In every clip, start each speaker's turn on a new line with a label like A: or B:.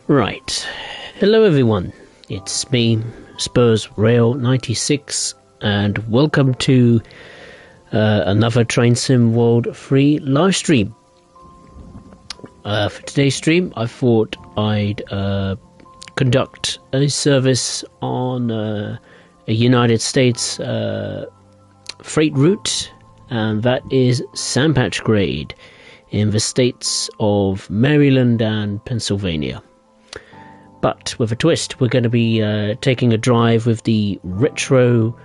A: Right. Hello everyone. It's me, Spurs Rail 96, and welcome to another Train Sim World free live stream. For today's stream, I thought I'd conduct a service on a United States freight route, and that is Sandpatch Grade in the states of Maryland and Pennsylvania. But with a twist, we're going to be taking a drive with the retro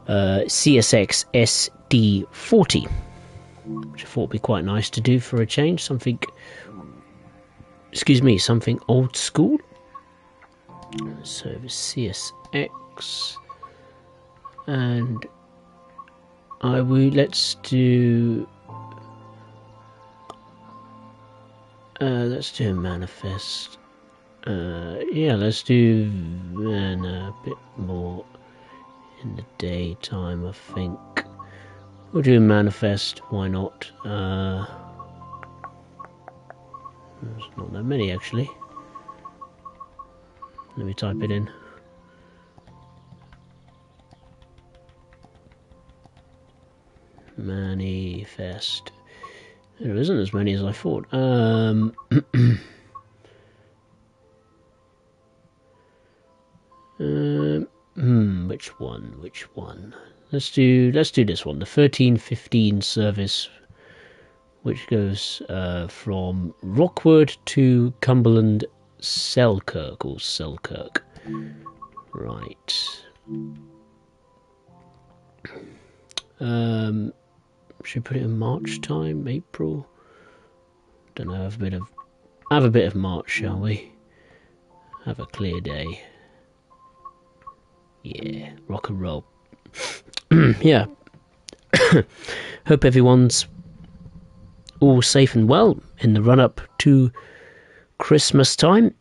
A: CSX SD40, which I thought would be quite nice to do for a change. Something old school. So the CSX, and let's do a manifest. Yeah, let's do a bit more in the daytime, I think. We'll do a manifest, why not? There's not that many, actually. Let me type it in. Manifest. There isn't as many as I thought. Which one? Let's do this one, the 1315 service, which goes from Rockwood to Cumberland Selkirk. Right. Should we put it in March time? April? Don't know, have a bit of March, shall we? Have a clear day. Yeah, rock and roll. Yeah. Hope everyone's all safe and well in the run-up to Christmas time.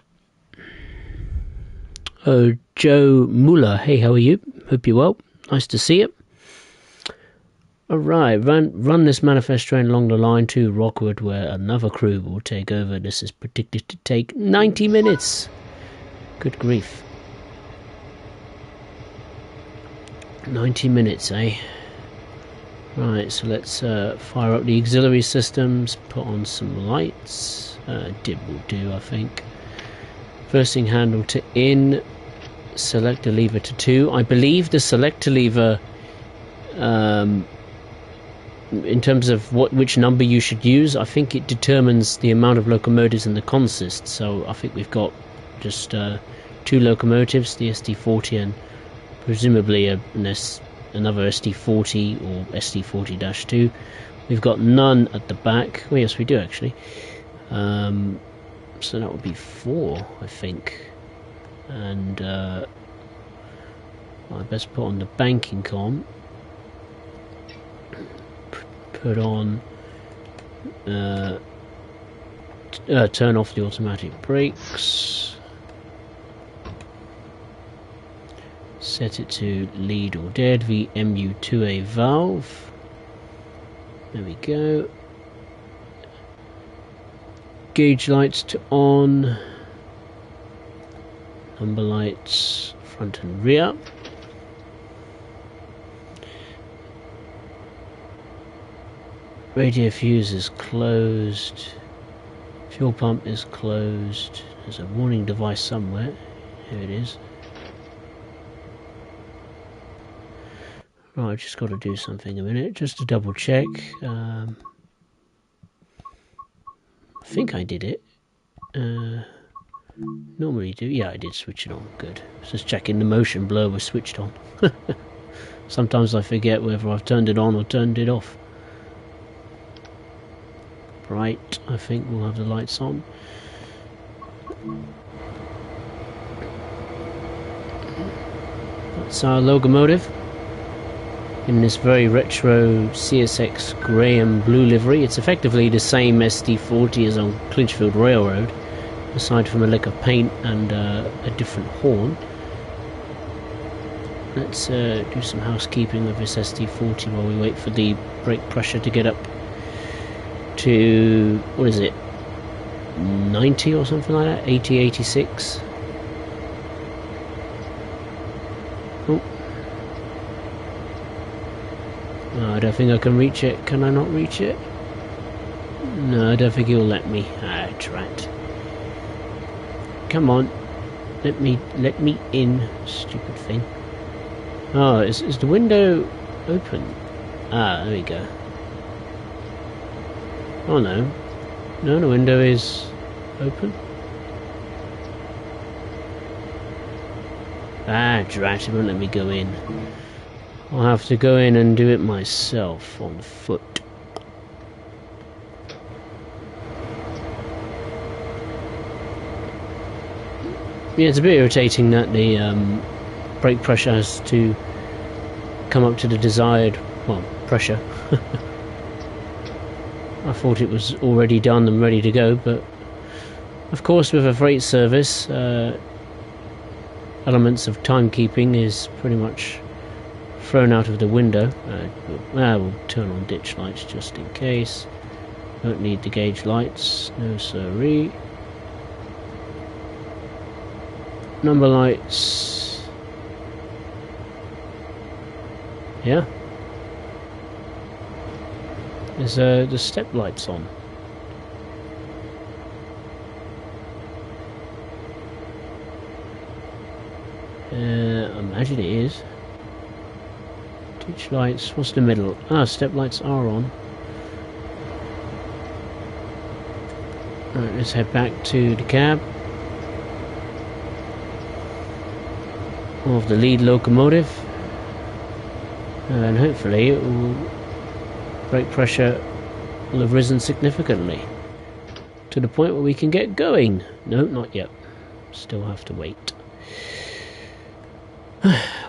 A: Oh, Joe Muller, hey, how are you? Hope you're well. Nice to see you. Alright, run this manifest train along the line to Rockwood, where another crew will take over. This is predicted to take 90 minutes. Good grief. 90 minutes, eh? Right, so let's fire up the auxiliary systems, put on some lights. Dib will do, I think. Reversing handle to in, selector lever to 2. I believe the selector lever, in terms of which number you should use, I think it determines the amount of locomotives in the consist. So I think we've got just 2 locomotives, the SD40 and presumably another SD40 or SD40-2. We've got none at the back. Oh yes, we do actually. So that would be 4, I think. And I best put on the banking com. Put on turn off the automatic brakes. Set it to lead or dead, the MU2A valve. There we go. Gauge lights to on. Number lights front and rear. Radio fuse is closed. Fuel pump is closed. There's a warning device somewhere. Here it is. Right, I've just got to do something a minute, just to double check. I think I did it. Normally do. Yeah, I did switch it on. Good. Just checking the motion blur was switched on. Sometimes I forget whether I've turned it on or turned it off. Right, I think we'll have the lights on. That's our locomotive in this very retro CSX grey and blue livery. It's effectively the same SD40 as on Clinchfield Railroad, aside from a lick of paint and a different horn. Let's do some housekeeping with this SD40 while we wait for the brake pressure to get up to, what is it, 90 or something like that, 80, 86. Oh. Oh, I don't think I can reach it. Can I not reach it? No, I don't think he'll let me. Ah, drat. Come on. Let me in, stupid thing. Oh, is the window open? Ah, there we go. Oh no. No, the window is open. Ah, drat, it won't let me go in. I'll have to go in and do it myself on foot. Yeah, it's a bit irritating that the brake pressure has to come up to the desired, well, pressure. I thought it was already done and ready to go, but of course with a freight service, elements of timekeeping is pretty much thrown out of the window. We'll turn on ditch lights just in case. Don't need the gauge lights, no siree. Number lights. Yeah. There's the step lights on. I imagine it is. Ditch lights. What's the middle? Ah, step lights are on. Alright, let's head back to the cab of the lead locomotive, and hopefully it will, brake pressure will have risen significantly to the point where we can get going. No, not yet. Still have to wait.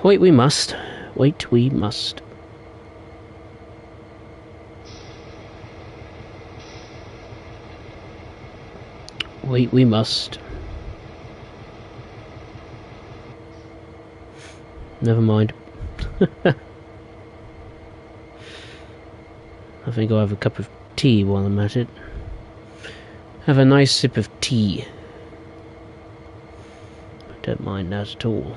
A: Wait we must. Wait we must. Wait we must. Never mind. I think I'll have a cup of tea while I'm at it. Have a nice sip of tea. I don't mind that at all.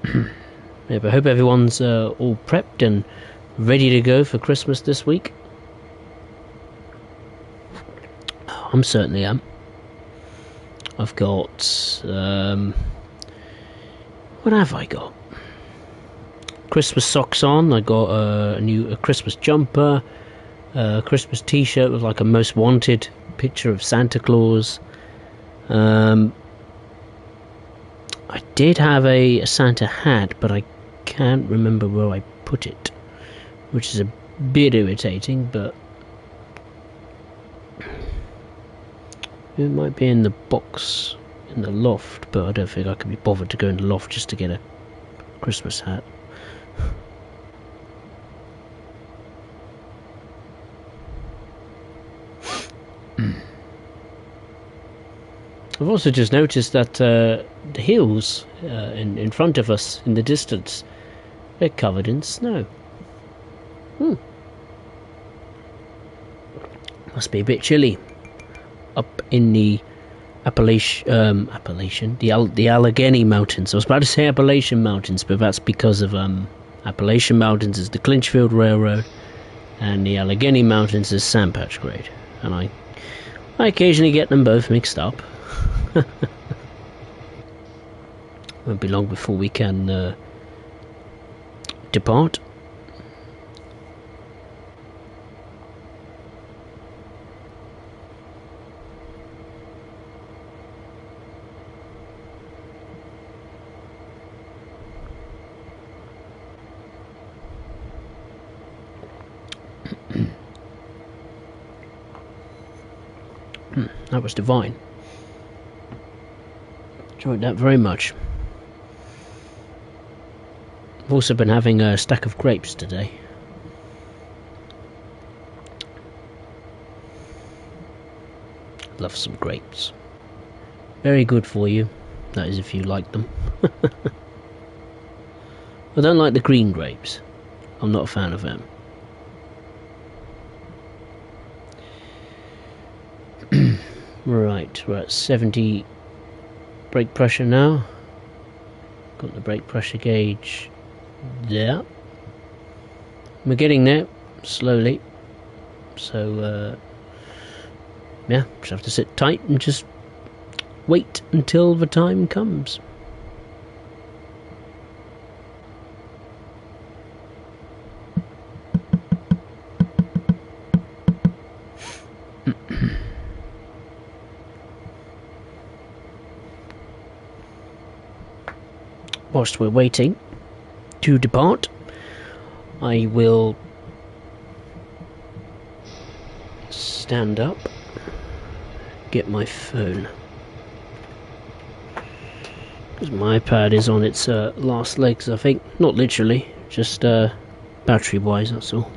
A: Yeah, but I hope everyone's all prepped and ready to go for Christmas this week. I'm certainly am. I've got what have I got? Christmas socks on. I got a Christmas jumper, a Christmas t-shirt with like a most wanted picture of Santa Claus. I did have a Santa hat, but I can't remember where I put it, which is a bit irritating, but it might be in the box in the loft, but I don't think I can be bothered to go in the loft just to get a Christmas hat. I've also just noticed that the hills in front of us in the distance, they're covered in snow. Must be a bit chilly up in the the Allegheny Mountains. I was about to say Appalachian Mountains, but that's because of Appalachian Mountains is the Clinchfield Railroad, and the Allegheny Mountains is Sandpatch Grade, and I occasionally get them both mixed up. Won't be long before we can depart. That was divine. Enjoyed that very much. I've also been having a stack of grapes today. Love some grapes. Very good for you. That is if you like them. I don't like the green grapes. I'm not a fan of them. Right, we're at 70 brake pressure now. Got the brake pressure gauge there. We're getting there slowly, so yeah, just have to sit tight and just wait until the time comes. Whilst we're waiting to depart, I will stand up, get my phone, because my iPad is on its last legs, I think. Not literally, just battery wise, that's all.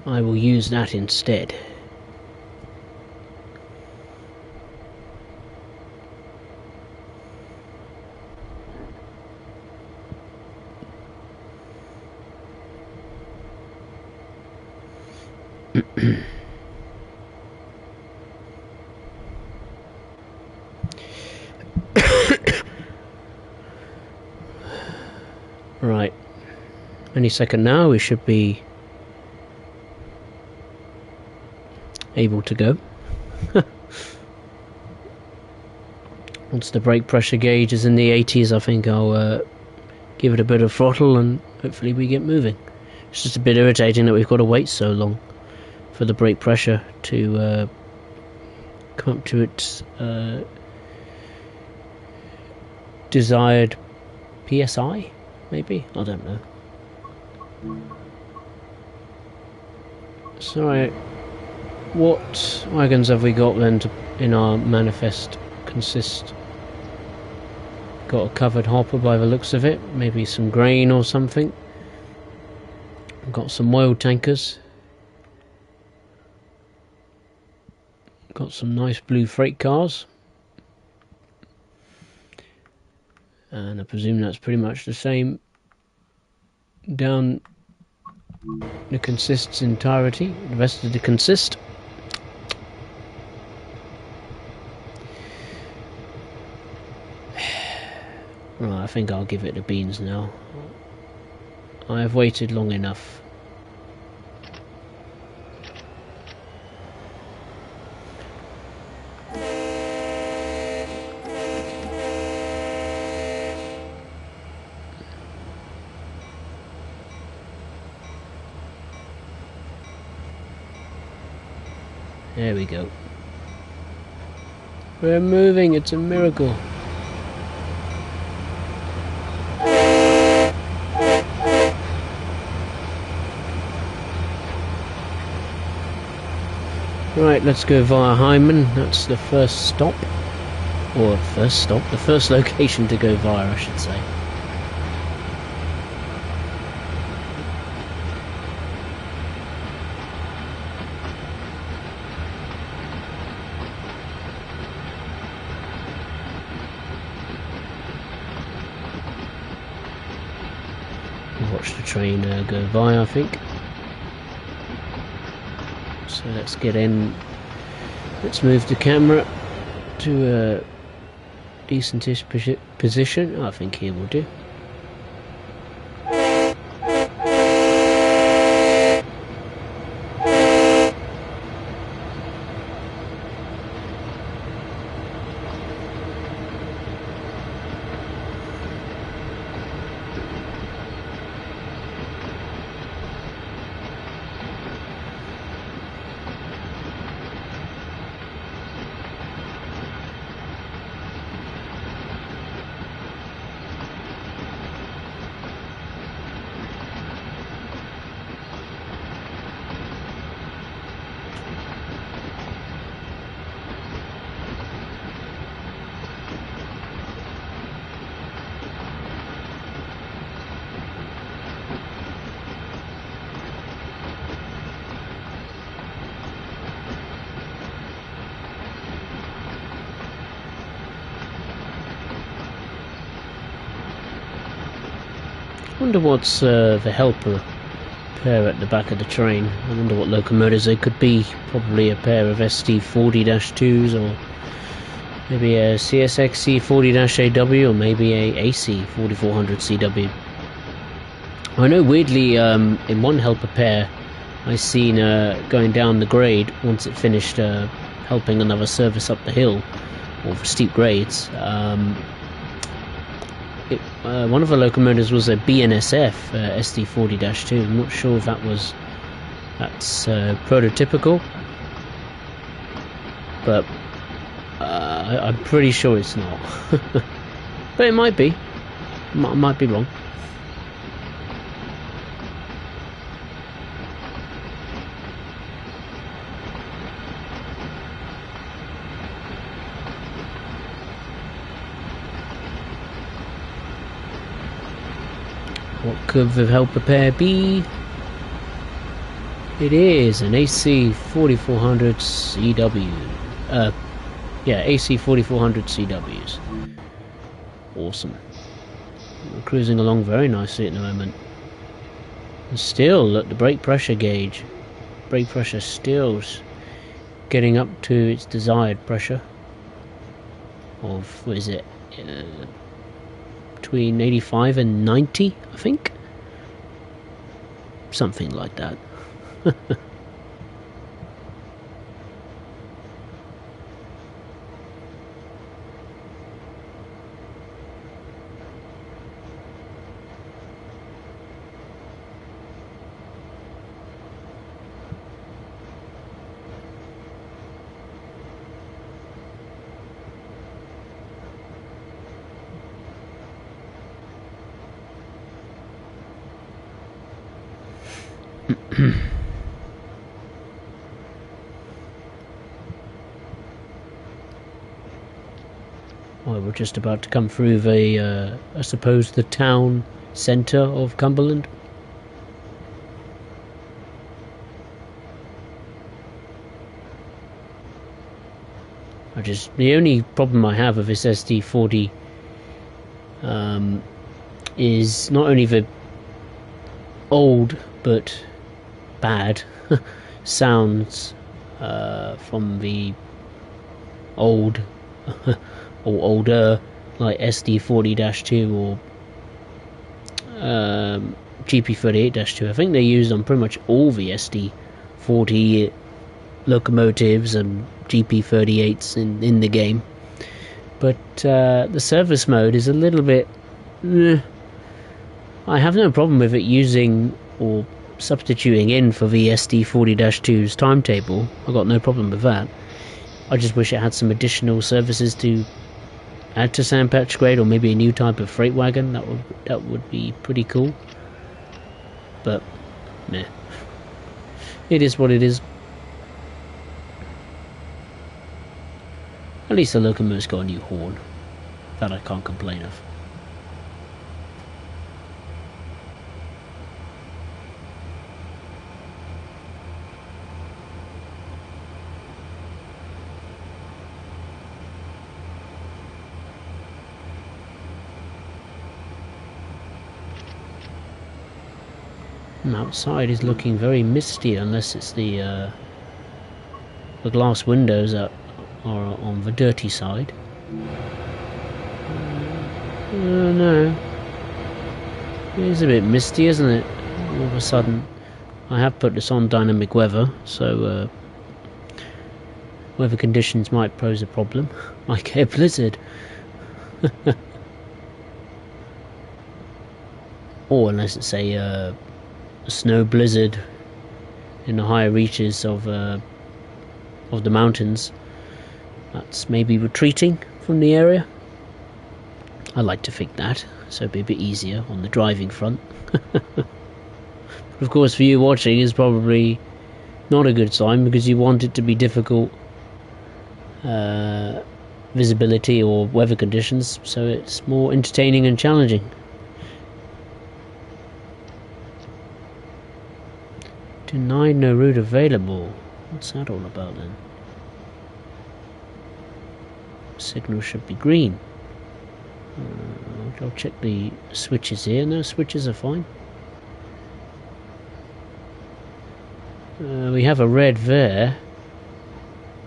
A: I will use that instead. Right, any second now we should be able to go. Once the brake pressure gauge is in the 80s, I think I'll give it a bit of throttle and hopefully we get moving. It's just a bit irritating that we've got to wait so long for the brake pressure to come up to its desired PSI, maybe? I don't know. So, what wagons have we got then in our manifest consist? Got a covered hopper by the looks of it, maybe some grain or something. Got some oil tankers. Got some nice blue freight cars. And I presume that's pretty much the same down the consist's entirety. The rest of the consist. Right, I think I'll give it the beans now. I have waited long enough. There we go. We're moving, it's a miracle. Right, let's go via Hyman. That's the first stop. Or the first location to go via, I should say. Watch the train go by, I think. So let's get in. Let's move the camera to a decentish position. I think here will do. I wonder what's the helper pair at the back of the train. I wonder what locomotives they could be. Probably a pair of SD40-2s, or maybe a CSX SD40-AW, or maybe a AC4400CW. I know weirdly in one helper pair I seen going down the grade once it finished helping another service up the hill, or for steep grades. One of the locomotives was a BNSF SD40-2. I'm not sure if that's prototypical, but I'm pretty sure it's not. But it might be. I might be wrong. What could the helper pair be? It is an AC4400 CW. Yeah, AC4400 CWs. Awesome. We're cruising along very nicely at the moment. And still, look, the brake pressure gauge. Brake pressure still getting up to its desired pressure of, what is it? Between 85 and 90, I think. Something like that. Well, we're just about to come through the, I suppose, the town centre of Cumberland. The only problem I have with this SD40 is not only the old but bad sounds from the old or older, like SD40-2 or GP38-2. I think they're used on pretty much all the SD40 locomotives and GP38s in the game, but the service mode is a little bit I have no problem with it using or substituting in for the SD40-2's timetable. I've got no problem with that. I just wish it had some additional services to add to Sand Patch Grade, or maybe a new type of freight wagon. That would be pretty cool. But meh. It is what it is. At least the locomotive's got a new horn. That I can't complain of. Outside is looking very misty, unless it's the glass windows that are on the dirty side. No, it is a bit misty, isn't it? All of a sudden, I have put this on dynamic weather, so weather conditions might pose a problem, like a blizzard. Or unless it's a snow blizzard in the higher reaches of the mountains that's maybe retreating from the area. I like to think that, so it'd be a bit easier on the driving front. But of course, for you watching is probably not a good sign, because you want it to be difficult visibility or weather conditions, so it's more entertaining and challenging. Denied no route available. What's that all about then? Signal should be green. I'll check the switches here. No, switches are fine. We have a red there.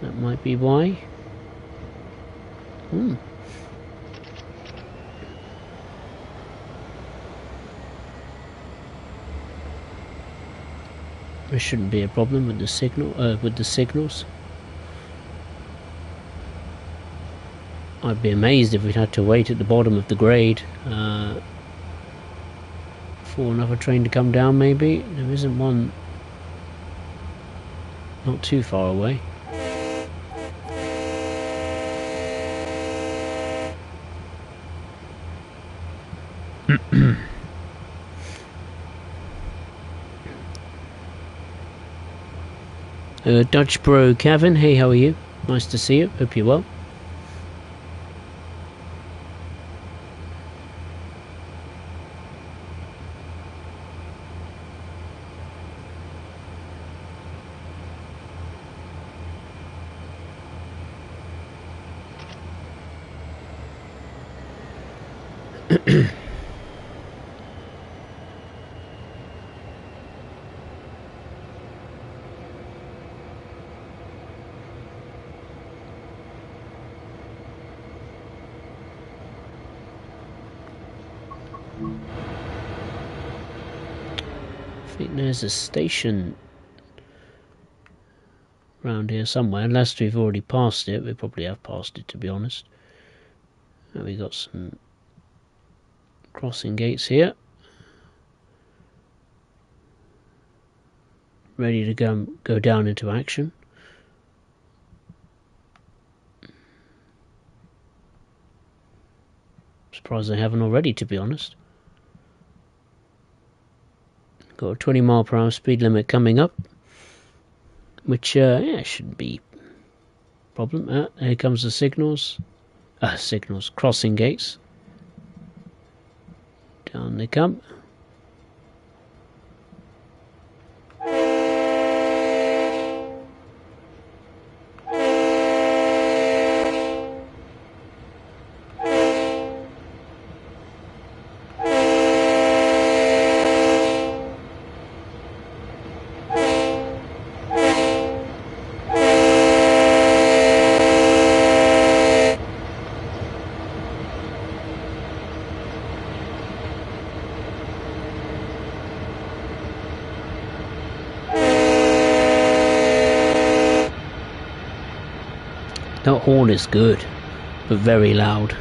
A: That might be why. There shouldn't be a problem with the signals. I'd be amazed if we'd had to wait at the bottom of the grade for another train to come down. Maybe there isn't one not too far away. Dutch Bro Kevin, hey, how are you? Nice to see you. Hope you're well. I think there's a station around here somewhere, unless we've already passed it. We probably have passed it, to be honest. And we got some crossing gates here, ready to go down into action. Surprised they haven't already, to be honest. Got a 20 mile per hour speed limit coming up, which yeah, shouldn't be a problem. Here comes the signals, crossing gates. Down they come. That horn is good, but very loud.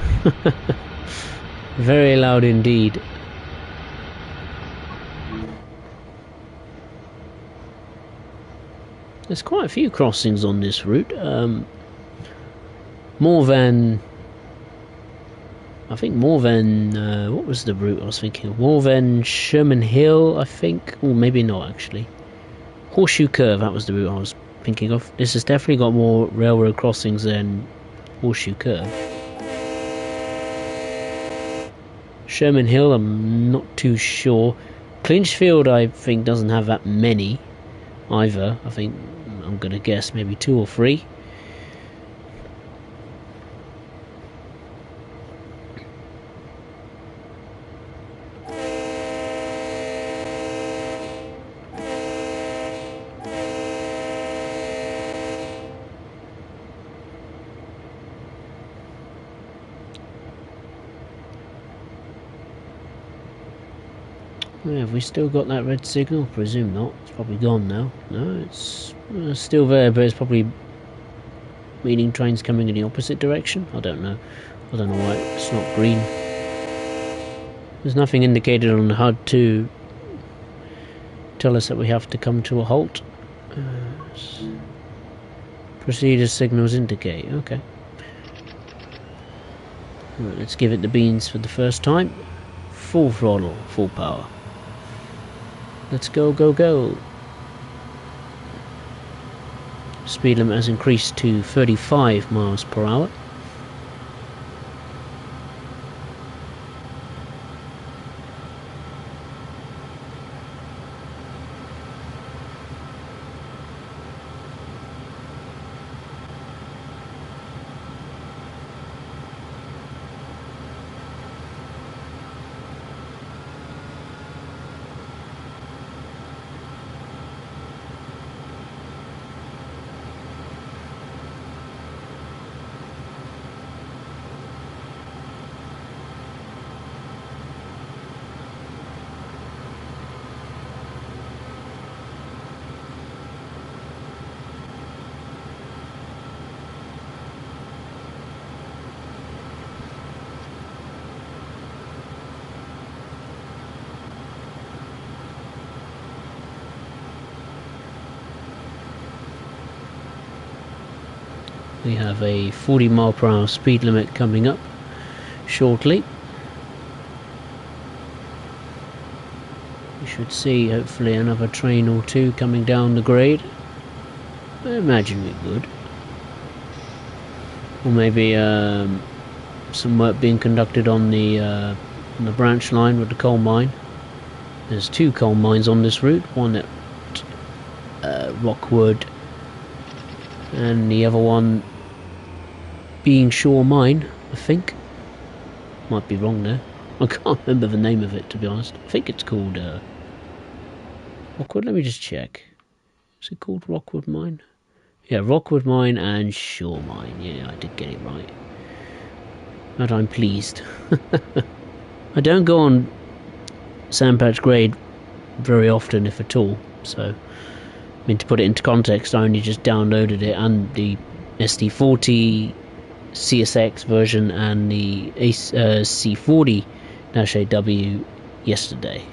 A: Very loud indeed. There's quite a few crossings on this route. More than... what was the route I was thinking of? More than Sherman Hill, I think. Or maybe not, actually. Horseshoe Curve, that was the route I was thinking of. This has definitely got more railroad crossings than Horseshoe Curve. Sherman Hill, I'm not too sure. Clinchfield, I think, doesn't have that many either. I think, I'm going to guess, maybe 2 or 3. Yeah, have we still got that red signal? Presume not. It's probably gone now. No, it's still there, but it's probably meaning trains coming in the opposite direction. I don't know. I don't know why it's not green. There's nothing indicated on the HUD to tell us that we have to come to a halt. Proceed as signals indicate. Okay. Right, let's give it the beans for the first time. Full throttle, full power. Let's go, go, go. Speed limit has increased to 35 miles per hour. We have a 40 mile per hour speed limit coming up shortly. We should see hopefully another train or two coming down the grade. I imagine we would. Or maybe some work being conducted on the branch line with the coal mine. There's 2 coal mines on this route, one at Rockwood and the other one being Shore Mine, I think. Might be wrong there. I can't remember the name of it, to be honest. I think it's called Rockwood. Let me just check. Is it called Rockwood Mine? Yeah, Rockwood Mine and Shore Mine. Yeah, I did get it right. But I'm pleased. I don't go on Sandpatch Grade very often, if at all. So, I mean, to put it into context, I only just downloaded it and the SD40 CSX version and the C40-AW yesterday.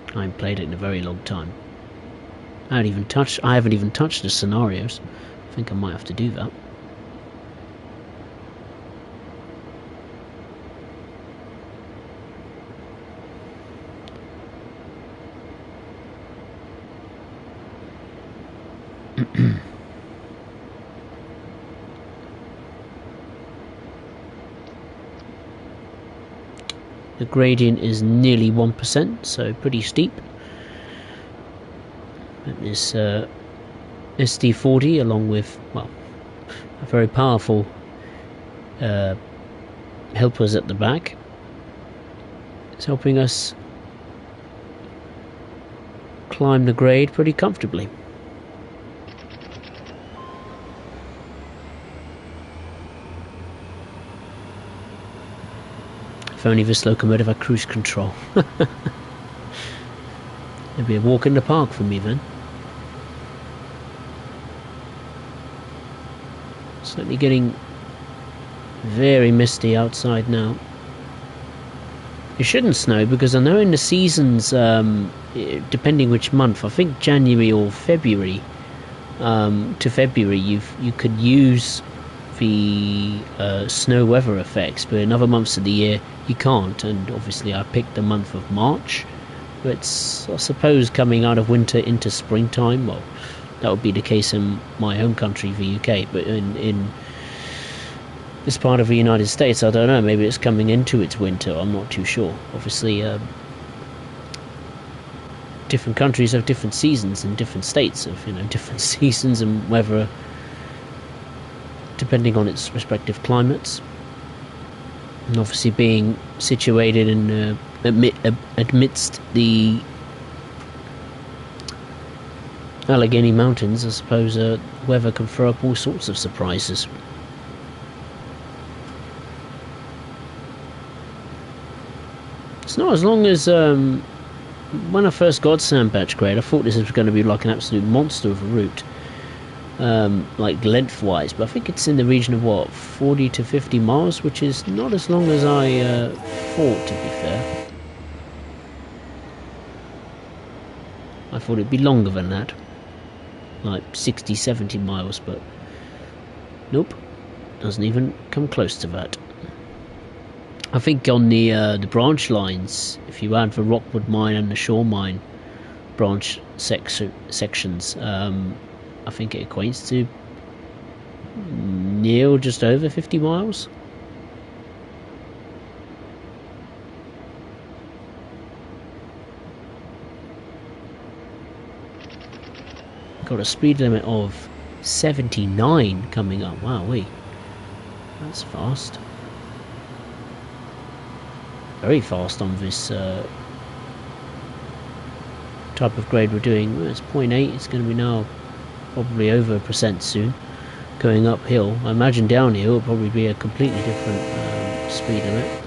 A: I haven't played it in a very long time. I haven't even touched the scenarios. I think I might have to do that. The gradient is nearly 1%, so pretty steep. And this SD40, along with, well, a very powerful helpers at the back, is helping us climb the grade pretty comfortably. If only this locomotive had cruise control. It'd be a walk in the park for me then. Certainly getting very misty outside now. It shouldn't snow because I know in the seasons, depending which month, I think January or February to February, you could use the snow weather effects, but in other months of the year you can't. And obviously I picked the month of March, but I suppose coming out of winter into springtime, well, that would be the case in my home country, the UK, but in this part of the United States, I don't know, maybe it's coming into its winter, I'm not too sure. Obviously different countries have different seasons and different states of, different seasons and weather depending on its respective climates. And obviously being situated in amidst the Allegheny Mountains, I suppose weather can throw up all sorts of surprises. It's not as long as when I first got Sandpatch Grade, I thought this was going to be like an absolute monster of a route, like lengthwise, but I think it's in the region of what, 40 to 50 miles, which is not as long as I thought, to be fair. I thought it'd be longer than that, like 60, 70 miles, but nope, doesn't even come close to that. I think on the branch lines, if you add the Rockwood Mine and the Shore Mine branch sections, I think it equates to near or just over 50 miles. Got a speed limit of 79 coming up. Wowee, that's fast. Very fast on this type of grade we're doing. Well, it's 0.8, it's going to be now probably over 1% soon. Going uphill, I imagine downhill will probably be a completely different speed limit.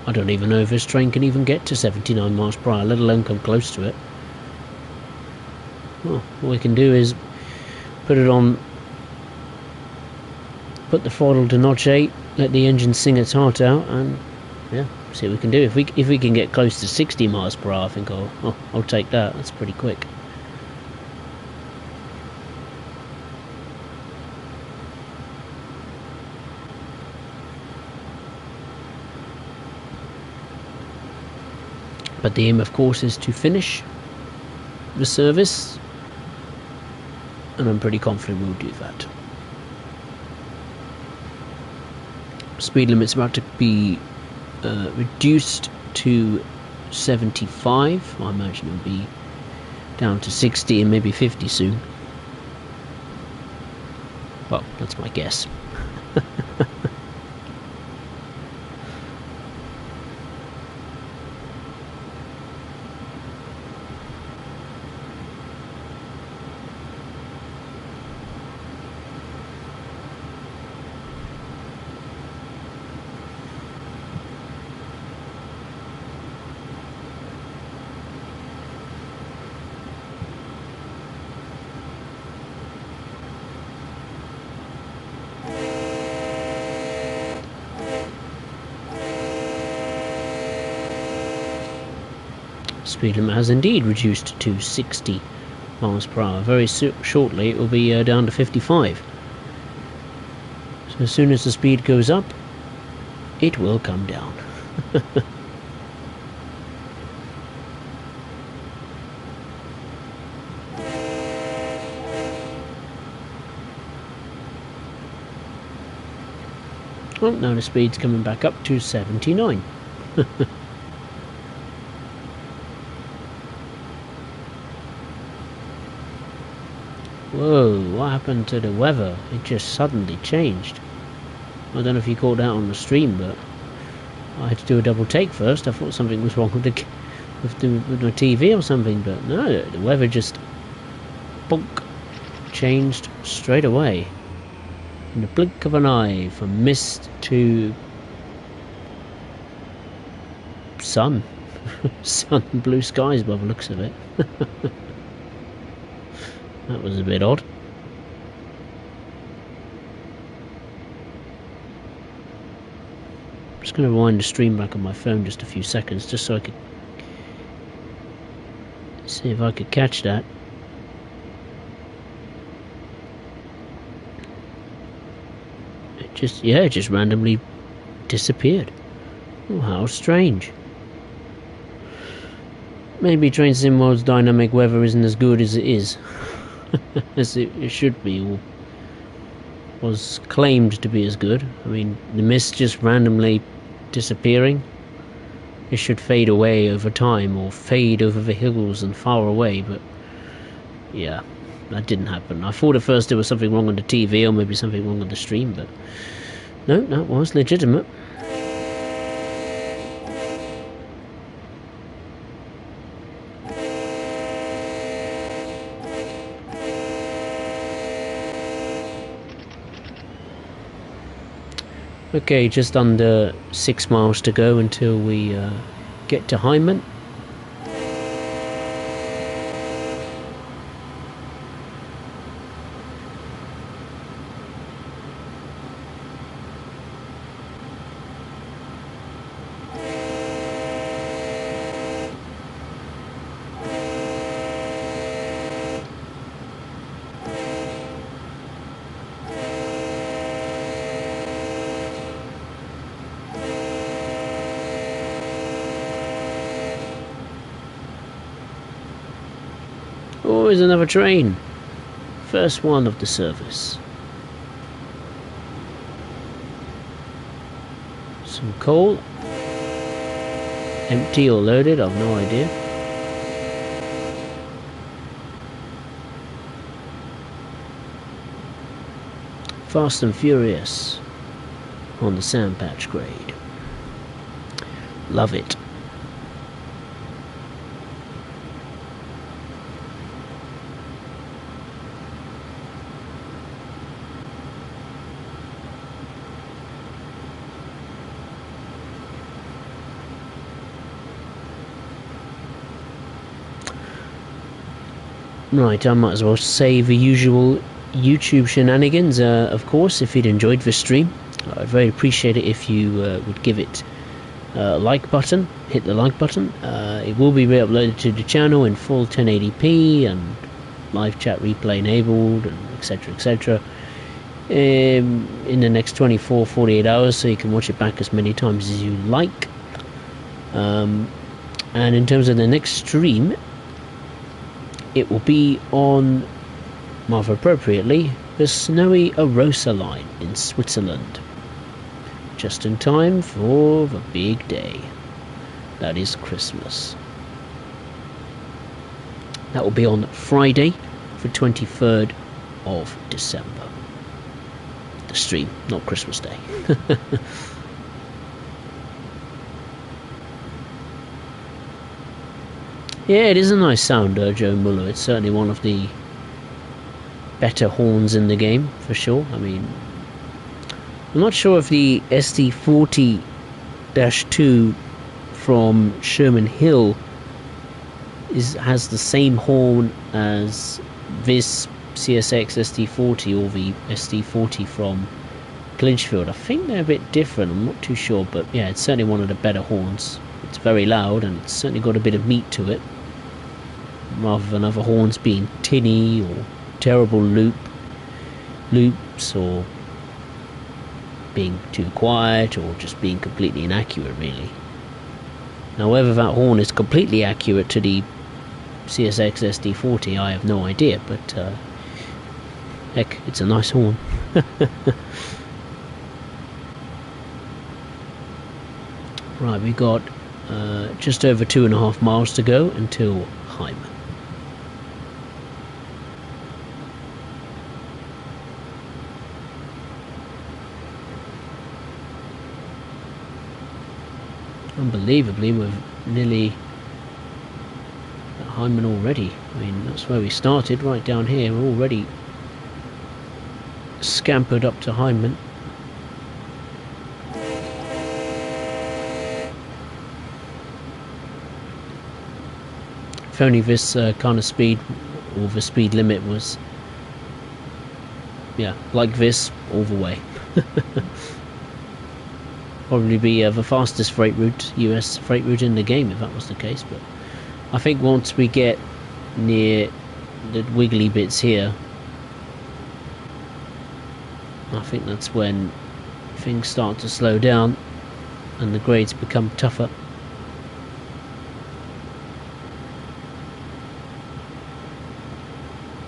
A: I don't even know if this train can even get to 79 miles per hour, let alone come close to it. Well, what we can do is put the throttle to notch 8, let the engine sing its heart out, and yeah, see what we can do. If we can get close to 60 miles per hour, I think I'll take that. That's pretty quick. But the aim, of course, is to finish the service, and I'm pretty confident we'll do that. Speed limit's about to be reduced to 75. I imagine it'll be down to 60 and maybe 50 soon. Well, that's my guess. Speed limit has indeed reduced to 60 miles per hour. Very shortly it will be down to 55. So as soon as the speed goes up, it will come down. Well, now the speed's coming back up to 79. Whoa, what happened to the weather? It just suddenly changed. I don't know if you caught that on the stream, but I had to do a double take first. I thought something was wrong with my TV or something, but no, the weather just bonk, changed straight away. In the blink of an eye, from mist to sun. Sun and blue skies by the looks of it. That was a bit odd. I'm just going to rewind the stream back on my phone just a few seconds, just so I could see if I could catch that. It just randomly disappeared. Oh, how strange. Maybe Train Sim World's dynamic weather isn't as good as it is. As it should be, or was claimed to be as good. I mean, the mist just randomly disappearing. It should fade away over time, or fade over the hills and far away, but yeah, that didn't happen. I thought at first there was something wrong on the TV, or maybe something wrong on the stream, but no, that was legitimate. Okay, just under 6 miles to go until we get to Hyman. Oh, there's another train. First one of the service. Some coal. Empty or loaded, I've no idea. Fast and Furious on the sand patch grade. Love it. Right, I might as well say the usual YouTube shenanigans. Of course, if you'd enjoyed this stream, I'd very appreciate it if you would give it a like button, hit the like button. It will be re-uploaded to the channel in full 1080p and live chat replay enabled, and etc, etc. In the next 24-48 hours, so you can watch it back as many times as you like. And in terms of the next stream, it will be on, rather appropriately, the snowy Arosa line in Switzerland, just in time for the big day, that is Christmas. That will be on Friday, the 23rd of December. The stream, not Christmas Day. Yeah, it is a nice sound, Joe Muller. It's certainly one of the better horns in the game, for sure. I mean, I'm not sure if the SD40-2 from Sherman Hill has the same horn as this CSX SD40 or the SD40 from Clinchfield. I think they're a bit different, I'm not too sure, but yeah, it's certainly one of the better horns. It's very loud and it's certainly got a bit of meat to it, rather than other horns being tinny or terrible loops, or being too quiet, or just being completely inaccurate, really. Now, whether that horn is completely accurate to the CSX SD40, I have no idea, but heck, it's a nice horn. Right, we got just over 2.5 miles to go until Heim. Unbelievably, we're nearly at Heimen already. I mean, that's where we started, right down here. We're already scampered up to Heimen. If only this kind of speed, or the speed limit was, yeah, like this all the way. Probably be the fastest freight route, US freight route in the game if that was the case. But I think once we get near the wiggly bits here, I think that's when things start to slow down and the grades become tougher.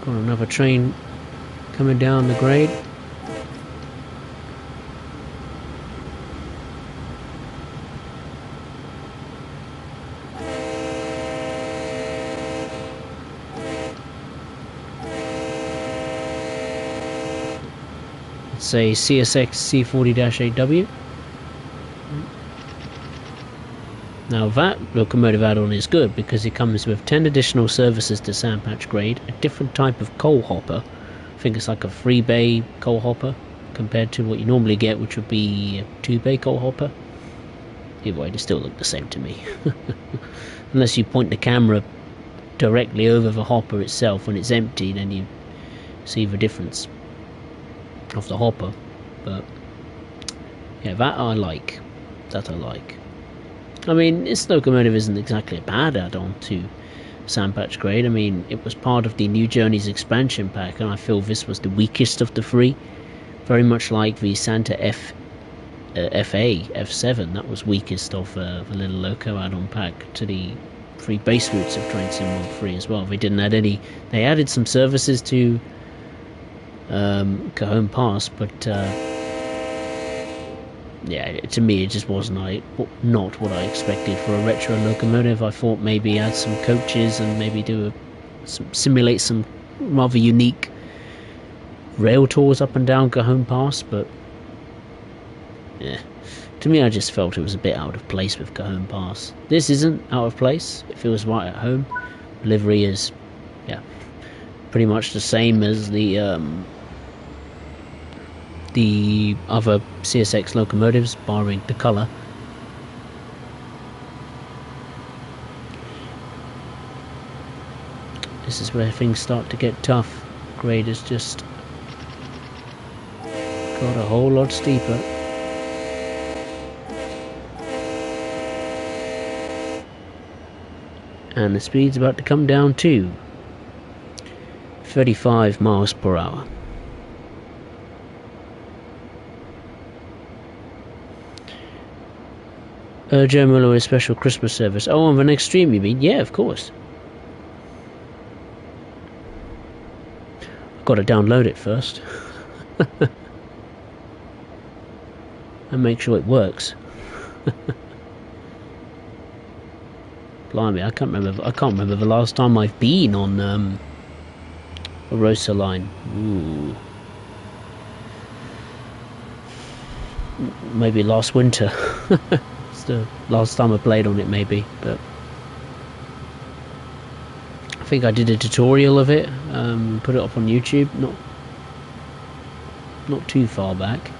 A: Got another train coming down the grade. It's a CSX C40-8W. Now that locomotive add-on is good because it comes with 10 additional services to Sandpatch grade, a different type of coal hopper. I think it's like a 3-bay coal hopper compared to what you normally get, which would be a 2-bay coal hopper. Either way, they still look the same to me. Unless you point the camera directly over the hopper itself when it's empty, then you see the difference of the hopper. But yeah, that I like. I mean, this locomotive isn't exactly a bad add-on to Sandpatch grade. I mean, it was part of the New Journeys expansion pack, and I feel this was the weakest of the three. Very much like the Santa F7, that was weakest of the little loco add-on pack to the 3 base routes of Train Sim World 3 as well. They didn't add any. They added some services to Cajon Pass, but yeah, to me it just wasn't not what I expected for a retro locomotive. I thought maybe add some coaches and maybe simulate some rather unique rail tours up and down Cajon Pass, but yeah, to me I just felt it was a bit out of place with Cajon Pass. This isn't out of place, it feels right at home. Livery is, yeah, pretty much the same as the other CSX locomotives, barring the colour. This is where things start to get tough. Grade has just got a whole lot steeper. And the speed's about to come down to 35 miles per hour. German Lawyer Special Christmas Service. Oh, on the next stream you mean? Yeah, of course. I've got to download it first. And make sure it works. Blimey, I can't remember the last time I've been on a Rosa line. Ooh. Maybe last winter. It's the last time I played on it, maybe. But I think I did a tutorial of it. Put it up on YouTube. Not too far back.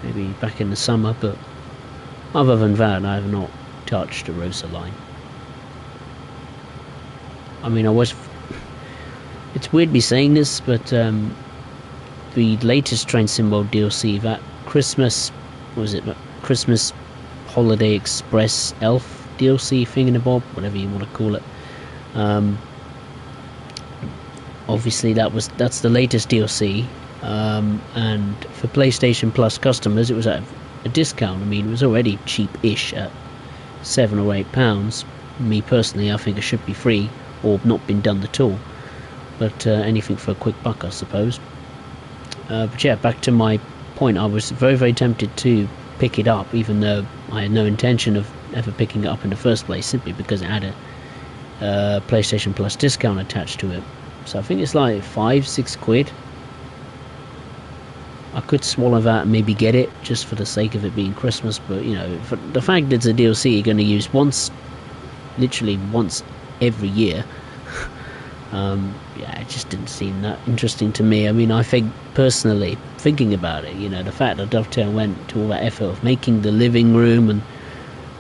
A: Maybe back in the summer, but other than that, I have not touched a Rosa line. I mean, it's weird me saying this, but the latest Train Sim World DLC, that Christmas Holiday Express Elf DLC thingamabob, whatever you want to call it. Obviously, that's the latest DLC, and for PlayStation Plus customers, it was at a discount. I mean, it was already cheap-ish at £7 or £8. Me personally, I think it should be free or not been done at all. But anything for a quick buck, I suppose. But yeah, back to my point, I was very, very tempted to pick it up, even though I had no intention of ever picking it up in the first place, simply because it had a PlayStation Plus discount attached to it. So I think it's like £5-6. I could swallow that and maybe get it just for the sake of it being Christmas, but you know, for the fact that it's a DLC you're going to use literally once every year, yeah, it just didn't seem that interesting to me. I mean, I think personally, thinking about it, you know, the fact that Dovetail went to all that effort of making the living room and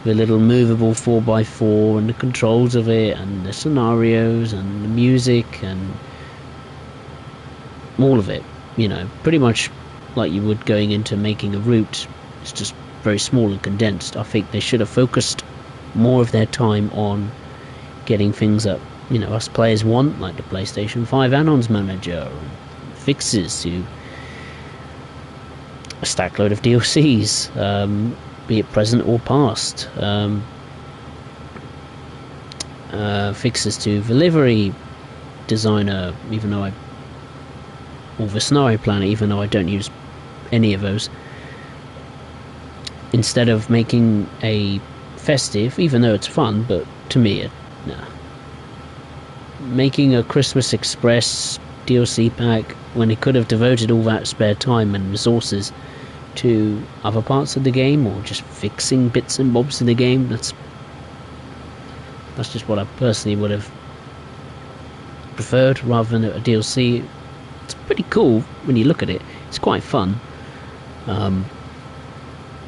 A: the little movable 4x4 and the controls of it and the scenarios and the music and all of it, you know, pretty much like you would going into making a route. It's just very small and condensed. I think they should have focused more of their time on getting things that, you know, us players want, like the PlayStation 5 add-ons manager and fixes to a stack load of DLCs, be it present or past, fixes to the livery designer, or the scenario planner, even though I don't use any of those, instead of making a festive, even though it's fun, but to me, nah. Making a Christmas Express DLC pack when it could have devoted all that spare time and resources to other parts of the game, or just fixing bits and bobs in the game, that's just what I personally would have preferred, rather than a DLC. It's pretty cool when you look at it. It's quite fun, but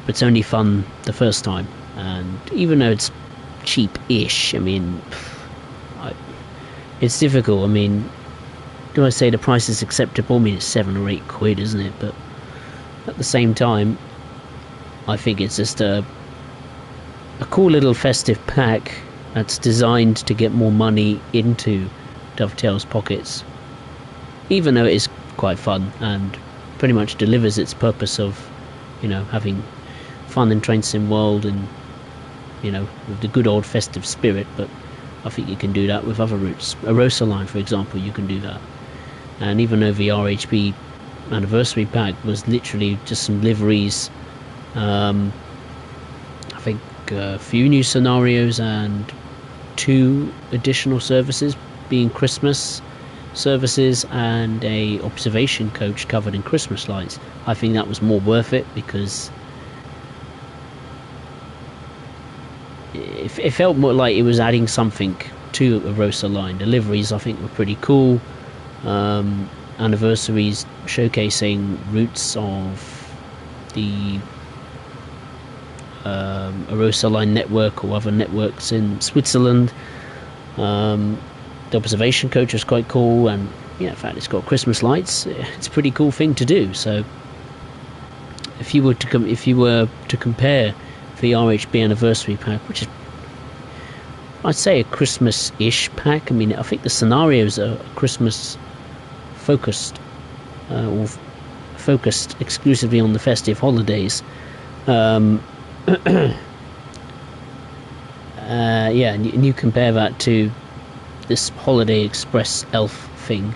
A: it's only fun the first time, and even though it's cheap-ish, I mean, it's difficult. I mean, do I say the price is acceptable? I mean, it's £7 or £8, isn't it? But at the same time, I think it's just a cool little festive pack that's designed to get more money into Dovetail's pockets, even though it is quite fun and pretty much delivers its purpose of, you know, having fun in Train Sim World and, you know, with the good old festive spirit. But I think you can do that with other routes. A Rosa line, for example, you can do that. And even though the RHB anniversary pack was literally just some liveries, I think a few new scenarios and 2 additional services, being Christmas services and a observation coach covered in Christmas lights. I think that was more worth it, because it felt more like it was adding something to a Rosa line. The liveries, I think, were pretty cool. Anniversaries showcasing routes of the Rosa line network or other networks in Switzerland. the observation coach was quite cool, and yeah, in fact, it's got Christmas lights. It's a pretty cool thing to do. So, if you were to compare the RHB Anniversary Pack, which is, I'd say, a Christmas-ish pack. I mean, I think the scenarios are Christmas-focused, or focused exclusively on the festive holidays. Yeah, and you compare that to this Holiday Express Elf thing.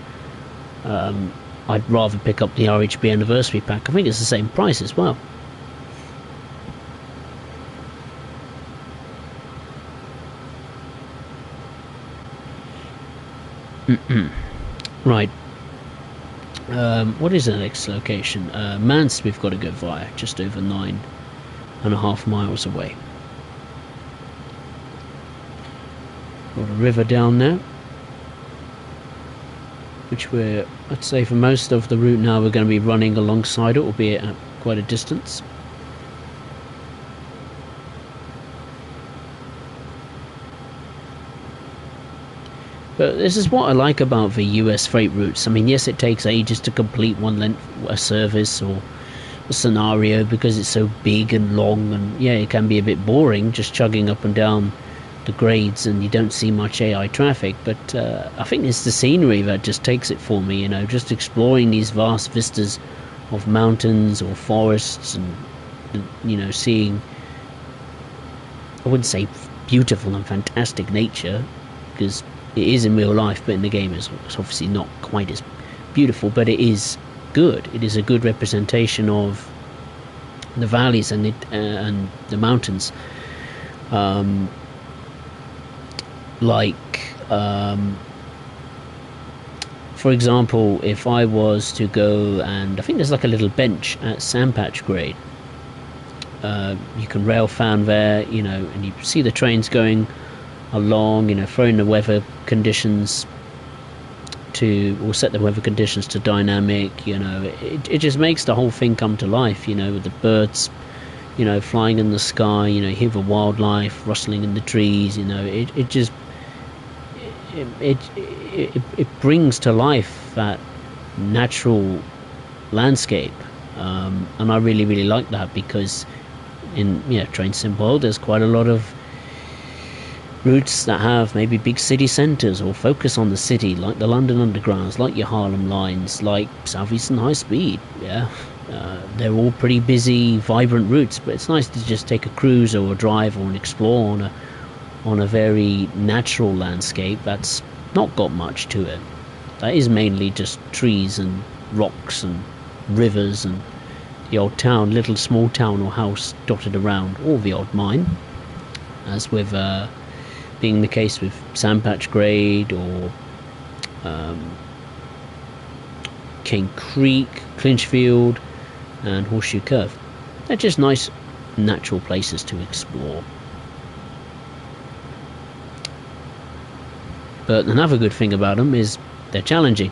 A: I'd rather pick up the RHB Anniversary Pack. I think it's the same price as well. Right. What is the next location? Mans we've got to go via, just over 9.5 miles away. Got a river down there, which I'd say for most of the route now we're going to be running alongside it, albeit at quite a distance. But this is what I like about the US freight routes. I mean, yes, it takes ages to complete a service or a scenario because it's so big and long, and yeah, it can be a bit boring just chugging up and down the grades and you don't see much AI traffic. But I think it's the scenery that just takes it for me, just exploring these vast vistas of mountains or forests and seeing, I wouldn't say beautiful and fantastic nature, because it is in real life, but in the game it's obviously not quite as beautiful, but it is good. It is a good representation of the valleys and the mountains. For example, if I was to go, and I think there's like a little bench at Sandpatch Grade, you can rail fan there, and you see the trains going along, throwing the weather conditions or set the weather conditions to dynamic. It just makes the whole thing come to life, with the birds flying in the sky, you hear the wildlife rustling in the trees. It brings to life that natural landscape, and I really, really like that, because in Train Sim World there's quite a lot of routes that have maybe big city centres or focus on the city, like the London Undergrounds, like your Harlem lines, like Southeastern High Speed. They're all pretty busy, vibrant routes, but it's nice to just take a cruise or a drive or an explore on a very natural landscape that's not got much to it. That is mainly just trees and rocks and rivers and the odd town, little small town or house dotted around, or the odd mine, as with being the case with Sandpatch Grade or Cane Creek, Clinchfield and Horseshoe Curve. They're just nice natural places to explore. But another good thing about them is they're challenging.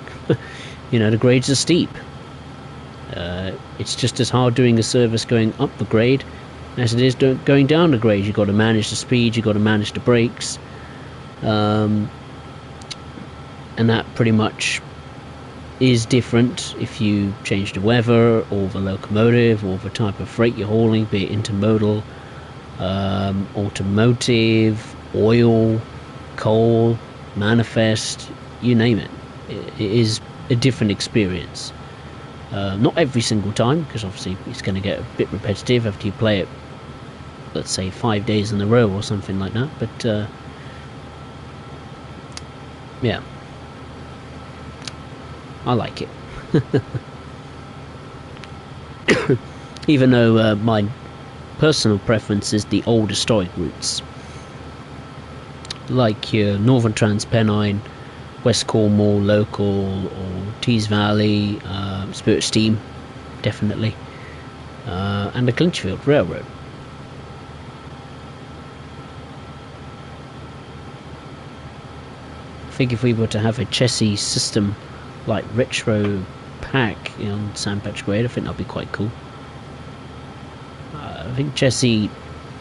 A: The grades are steep. It's just as hard doing a service going up the grade as it is going down the grade. You've got to manage the speed, you've got to manage the brakes, and that pretty much is different if you change the weather or the locomotive or the type of freight you're hauling, be it intermodal, automotive, oil, coal, manifest, you name it. It is a different experience. Not every single time, because obviously it's going to get a bit repetitive after you play it, let's say 5 days in a row or something like that, but yeah, I like it. Even though my personal preference is the old historic routes, like your Northern Transpennine, West Cornwall Local, or Tees Valley, Spirit Steam, definitely, and the Clinchfield Railroad. I think if we were to have a chassis system like retro pack on Sandpatch Grade, I think that'd be quite cool. I think chassis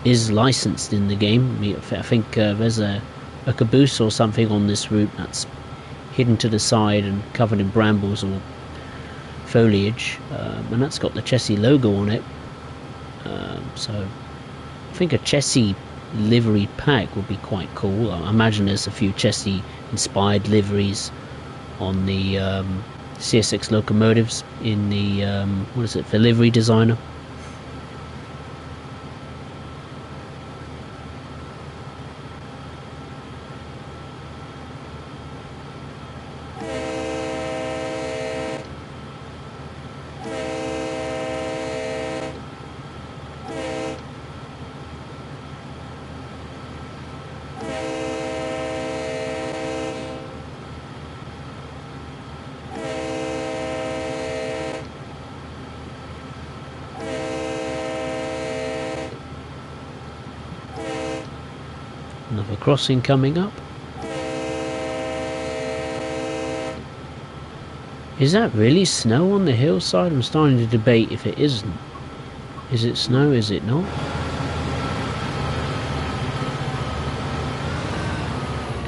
A: is licensed in the game. I think there's a a caboose or something on this route that's hidden to the side and covered in brambles or foliage, and that's got the Chessie logo on it. So I think a Chessie livery pack would be quite cool. I imagine there's a few Chessie inspired liveries on the CSX locomotives in the what is it, the livery designer. Another crossing coming up. Is that really snow on the hillside? I'm starting to debate if it isn't. Is it snow? Is it not?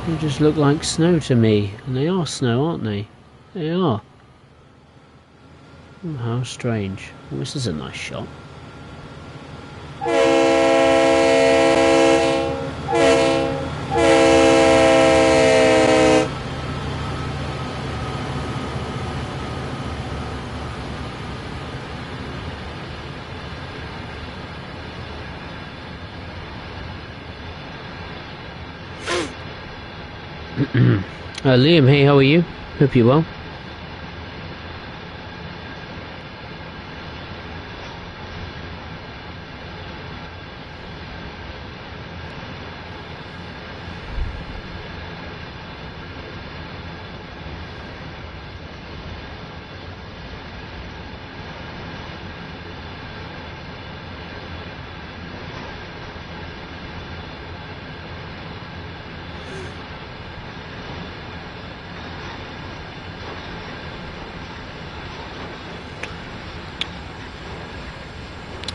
A: They just look like snow to me. And they are snow, aren't they? They are. Oh, how strange. Well, this is a nice shot. Liam, hey, how are you? Hope you're well.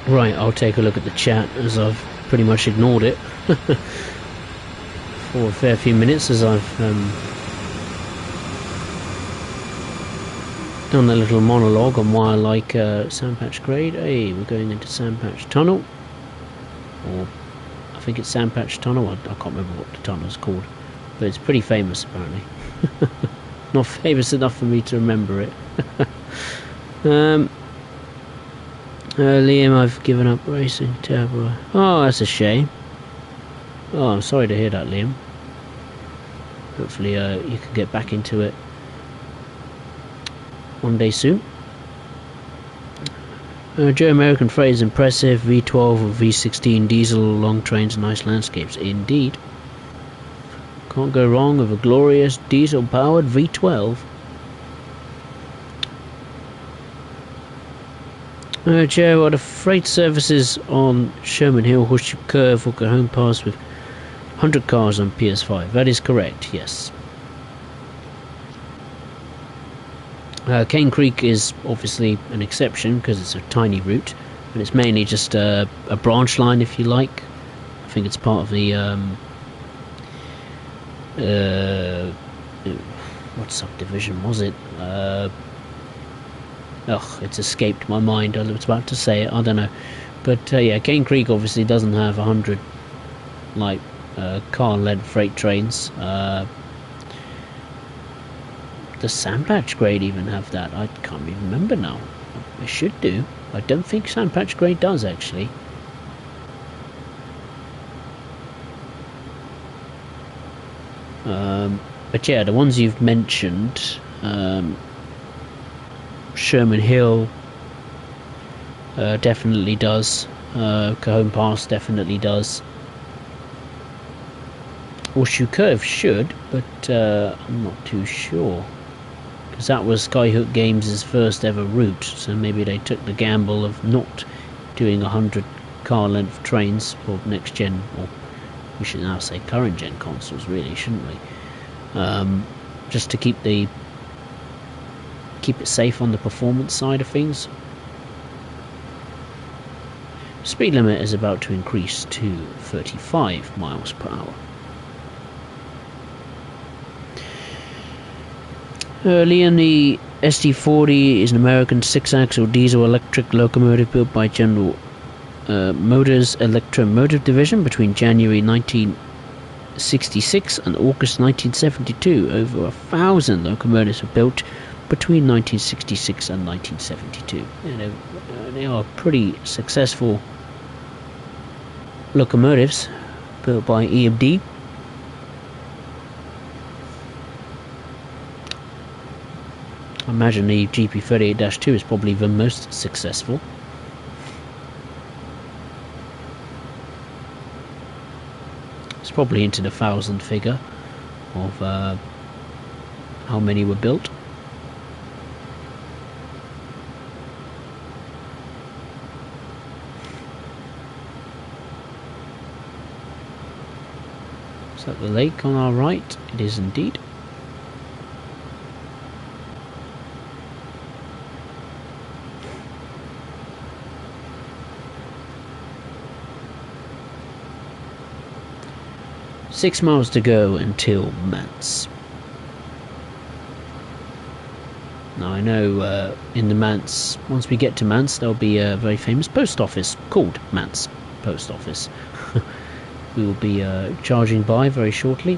A: Right, I'll take a look at the chat as I've pretty much ignored it for a fair few minutes as I've done that little monologue on why I like Sandpatch Grade. Hey, we're going into Sandpatch Tunnel, or I think it's Sandpatch Tunnel. I can't remember what the tunnel's called, but it's pretty famous apparently. Not famous enough for me to remember it. Liam, I've given up racing. Terrible. Oh, that's a shame. Oh, I'm sorry to hear that, Liam. Hopefully you can get back into it one day soon. Joe American Freight is impressive. V12 or V16 diesel, long trains, nice landscapes. Indeed. Can't go wrong with a glorious diesel-powered V12. Joe, are the freight services on Sherman Hill, Horseshoe Curve or Cajon Pass with 100 cars on PS5? That is correct, yes. Cane Creek is obviously an exception because it's a tiny route, and it's mainly just a branch line, if you like. I think it's part of the what subdivision was it? It's escaped my mind. I was about to say it, I don't know. But yeah, Cane Creek obviously doesn't have 100 like car-led freight trains. Does Sandpatch Grade even have that? I can't even remember now. It should do. I don't think Sandpatch Grade does actually. But yeah, the ones you've mentioned, Sherman Hill definitely does. Cajon Pass definitely does. Horseshoe Curve should, but I'm not too sure. Because that was Skyhook Games' first ever route, so maybe they took the gamble of not doing 100 car length trains for next gen, or we should now say current gen consoles, really, shouldn't we? Just to keep it safe on the performance side of things. Speed limit is about to increase to 35 miles per hour. Liam, the SD40 is an American 6-axle diesel-electric locomotive built by General Motors Electromotive Division between January 1966 and August 1972. Over 1,000 locomotives were built between 1966 and 1972. They are pretty successful locomotives built by EMD. I imagine the GP38-2 is probably the most successful. It's probably into the 1,000 figure of how many were built. Is that the lake on our right? It is indeed. Six miles to go until Manse. Now I know in the Manse, once we get to Manse, there'll be a very famous post office called Manse Post Office. We will be charging by very shortly.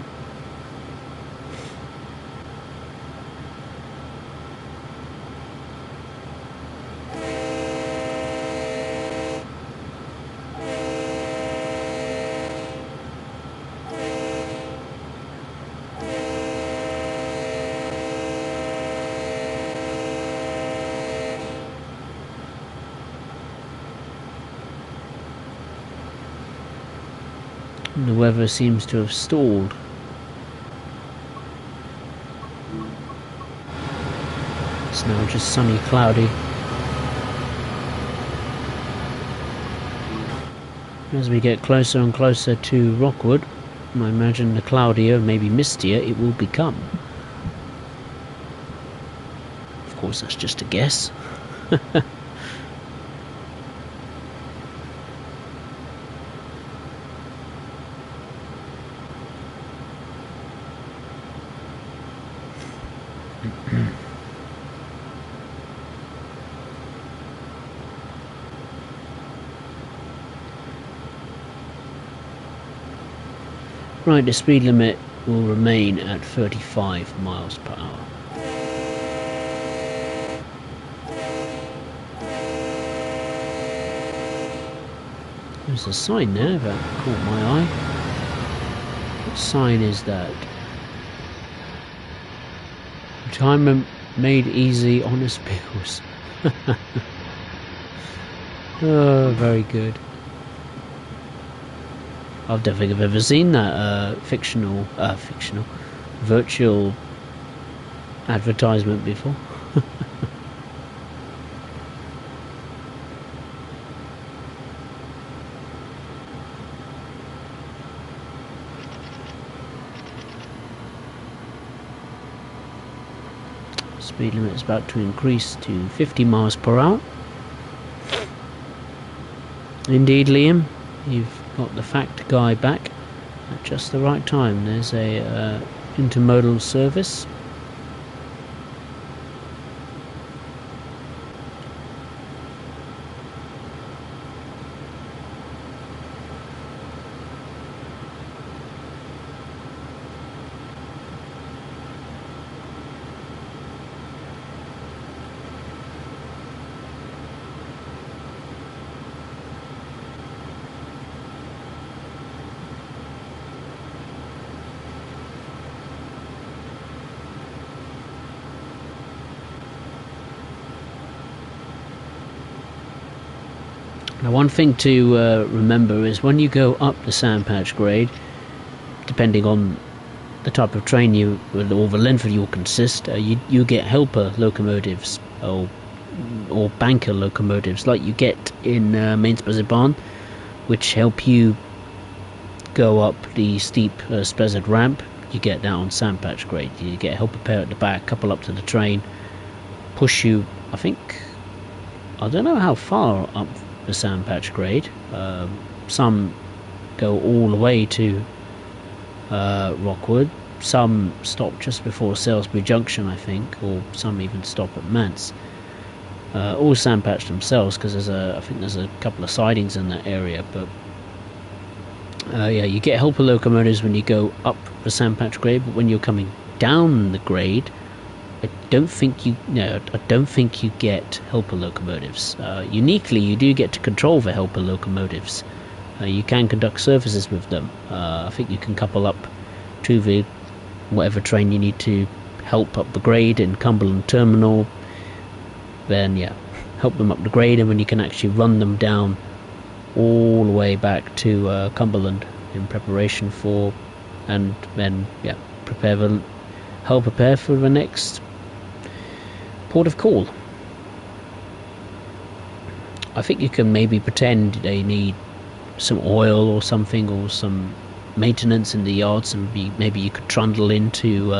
A: The weather seems to have stalled. It's now just sunny, cloudy. As we get closer and closer to Rockwood, I imagine the cloudier, maybe mistier, it will become. Of course, that's just a guess. Right, the speed limit will remain at 35 miles per hour. There's a sign there that caught my eye. What sign is that? Retirement made easy, honest bills. Oh, very good. I don't think I've ever seen that virtual advertisement before. Speed limit is about to increase to 50 miles per hour. Indeed, Liam, you've got the fact guy back at just the right time. There's a intermodal service. Now, one thing to remember is when you go up the sandpatch grade, depending on the type of train you or the length of your consist, you get helper locomotives or banker locomotives like you get in Mainz-Buzzard-Bahn, which help you go up the steep Spessard ramp. You get that on sandpatch grade. You get a helper pair at the back, couple up to the train, push you. I don't know how far up the sandpatch grade. Some go all the way to Rockwood, some stop just before Salisbury Junction, I think, or some even stop at Mance. All sandpatched themselves, because I think there's a couple of sidings in that area. But yeah, you get helper locomotives when you go up the sandpatch grade, but when you're coming down the grade, I don't think you get helper locomotives. Uniquely, you do get to control the helper locomotives. You can conduct services with them. I think you can couple up to the whatever train you need to help up the grade in Cumberland Terminal. Then yeah, help them up the grade, and then you can actually run them down all the way back to Cumberland in preparation for, and then yeah, help prepare for the next port of call. I think you can maybe pretend they need some oil or something, or some maintenance in the yards, and maybe you could trundle into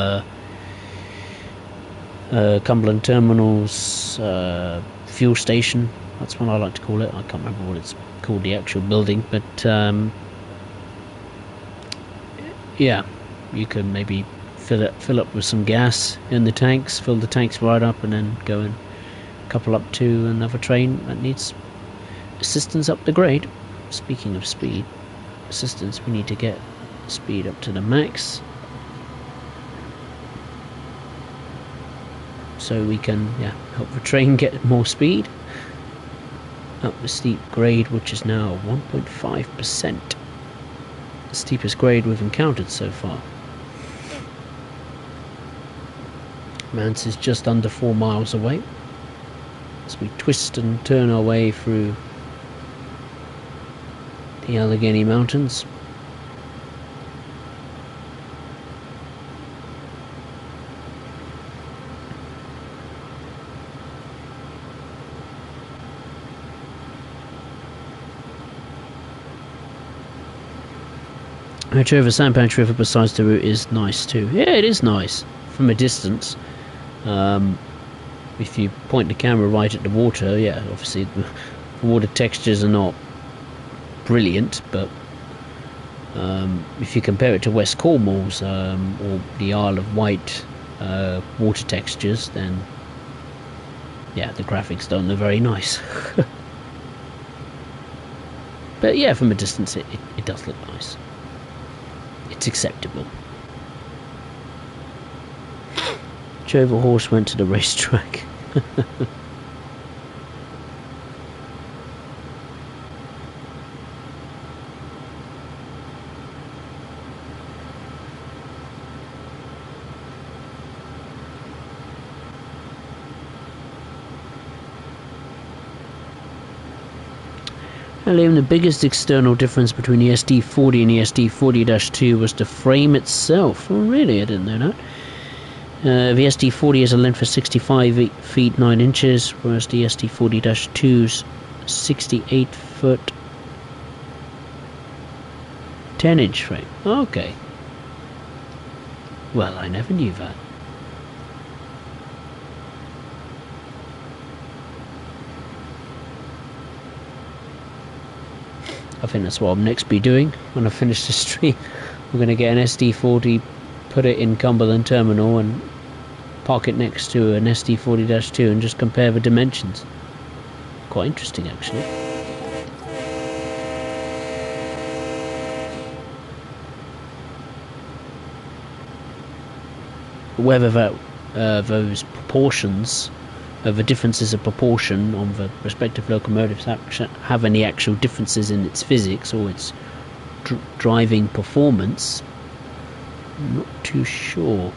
A: Cumberland Terminal's fuel station. That's what I like to call it. I can't remember what it's called, the actual building, but yeah, you can maybe fill up with some gas in the tanks, fill the tanks right up, and then go and couple up to another train that needs assistance up the grade. Speaking of speed assistance, we need to get speed up to the max, so we can help the train get more speed up the steep grade, which is now 1.5%, the steepest grade we've encountered so far. Mance is just under 4 miles away as we twist and turn our way through the Allegheny Mountains. Actually, over Sandpatch River besides the route is nice too. Yeah, it is nice from a distance. If you point the camera right at the water, yeah, obviously the water textures are not brilliant, but if you compare it to West Cornwall's or the Isle of Wight water textures, then yeah, the graphics don't look very nice. But yeah, from a distance it does look nice. It's acceptable. Chover horse went to the racetrack. Liam, the biggest external difference between the SD40 and the SD40-2 was the frame itself. Oh really? I didn't know that. The SD40 has a length of 65 feet 9 inches, whereas the SD40-2's 68 foot 10 inch frame. Okay. Well, I never knew that. I think that's what I'll next be doing when I finish the stream. We're going to get an SD40, put it in Cumberland Terminal, and park it next to an SD40-2 and just compare the dimensions. Quite interesting, actually. Whether those proportions, the differences of proportion on the respective locomotives have any actual differences in its physics or its driving performance, I'm not too sure.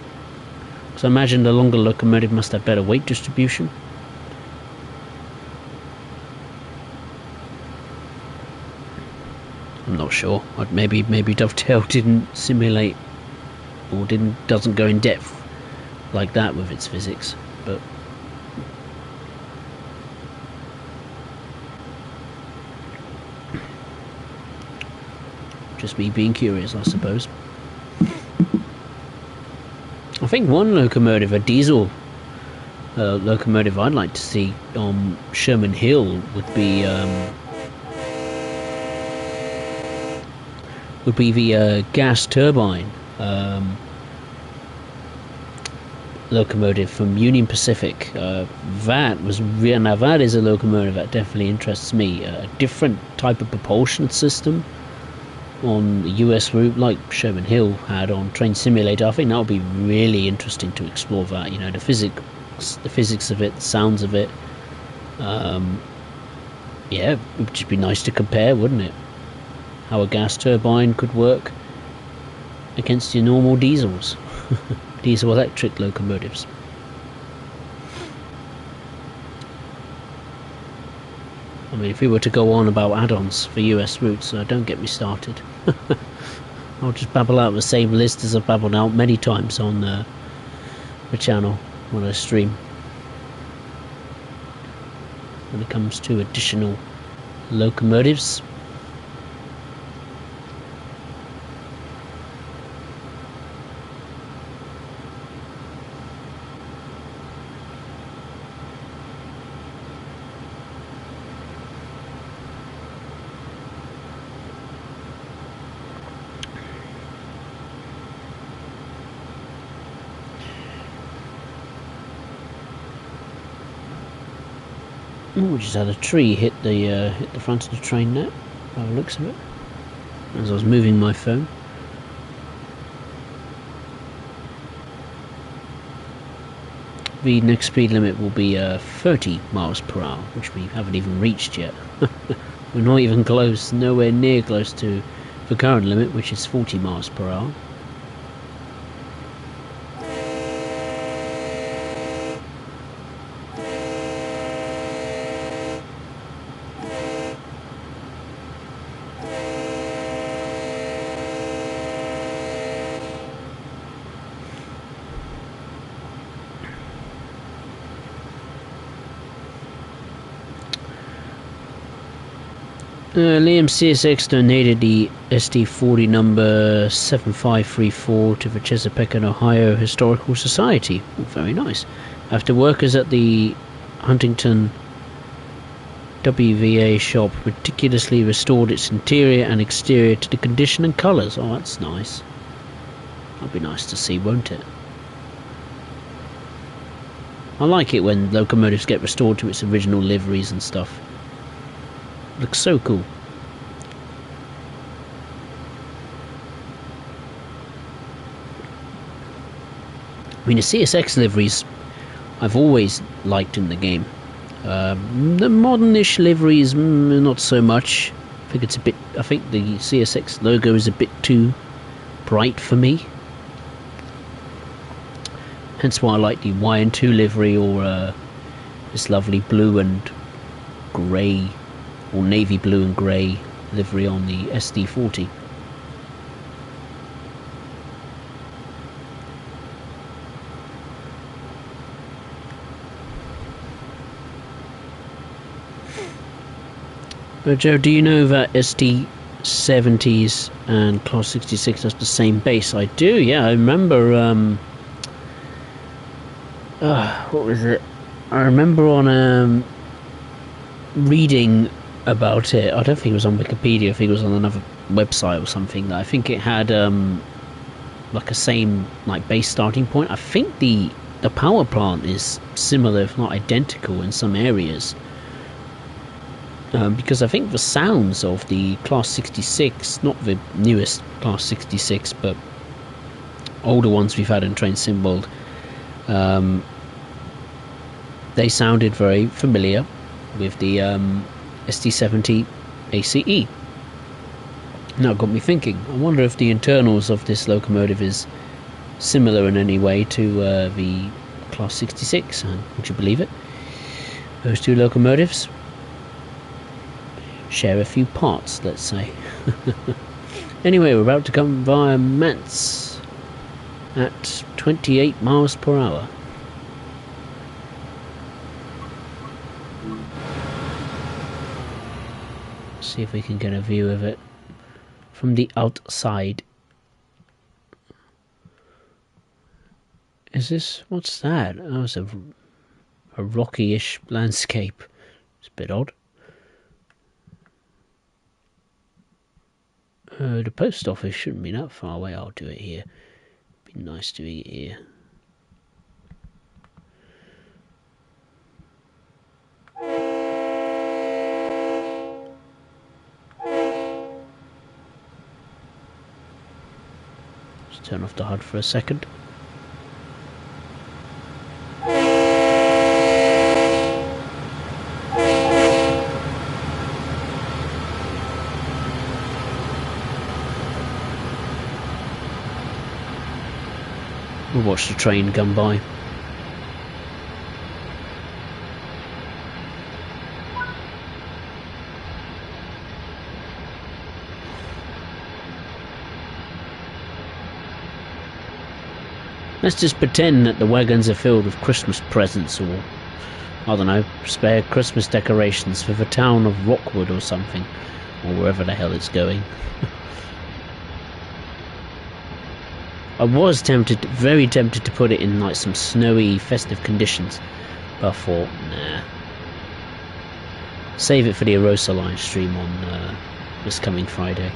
A: Because I imagine the longer locomotive must have better weight distribution. I'm not sure. Maybe Dovetail didn't simulate or doesn't go in depth like that with its physics, but just me being curious, I suppose. I think one locomotive, a diesel locomotive I'd like to see on Sherman Hill would be the gas turbine locomotive from Union Pacific. That was now that is a locomotive that definitely interests me. A different type of propulsion system on the US route, like Sherman Hill had on Train Simulator. I think that would be really interesting to explore that. You know, the physics of it, the sounds of it. Yeah, it would just be nice to compare, wouldn't it? How a gas turbine could work against your normal diesels. Diesel electric locomotives. I mean, if we were to go on about add-ons for US routes, don't get me started. I'll just babble out the same list as I've babbled out many times on the channel when I stream. When it comes to additional locomotives. Oh, we just had a tree hit the front of the train net, by the looks of it, as I was moving my phone. The next speed limit will be 30 miles per hour, which we haven't even reached yet. We're not even close, nowhere near close to the current limit, which is 40 miles per hour. Liam CSX donated the SD40 number 7534 to the Chesapeake and Ohio Historical Society. Oh, very nice. After workers at the Huntington WVA shop meticulously restored its interior and exterior to the condition and colours. Oh, that's nice. That'll be nice to see, won't it? I like it when locomotives get restored to its original liveries and stuff. Looks so cool. I mean, the CSX liveries I've always liked in the game. The modern-ish liveries, not so much. I think the CSX logo is a bit too bright for me. Hence why I like the YN2 livery, or this lovely blue and grey, or navy blue and grey livery on the SD40. Joe, do you know that SD70s and Class 66 has the same base? I do, yeah. I remember, what was it? I remember on reading about it. I don't think it was on Wikipedia. I think it was on another website or something. I think it had like a same base starting point. I think the power plant is similar, if not identical, in some areas. Because I think the sounds of the Class 66, not the newest Class 66, but older ones we've had in Train Sim World, they sounded very familiar with the SD70 ACE. Now it got me thinking, I wonder if the internals of this locomotive is similar in any way to the Class 66. Would you believe it? Those two locomotives share a few parts, let's say. Anyway, we're about to come via Mats at 28 miles per hour. See if we can get a view of it from the outside. Is this, what's that? Oh, it's a rocky-ish landscape. It's a bit odd. The post office shouldn't be that far away. I'll do it here. Be nice to eat here. Turn off the HUD for a second. We'll watch the train come by. Let's just pretend that the wagons are filled with Christmas presents, or I don't know, spare Christmas decorations for the town of Rockwood or something, or wherever the hell it's going. I was tempted, very tempted to put it in like some snowy, festive conditions, but I thought, nah. Save it for the Arosa live stream on this coming Friday.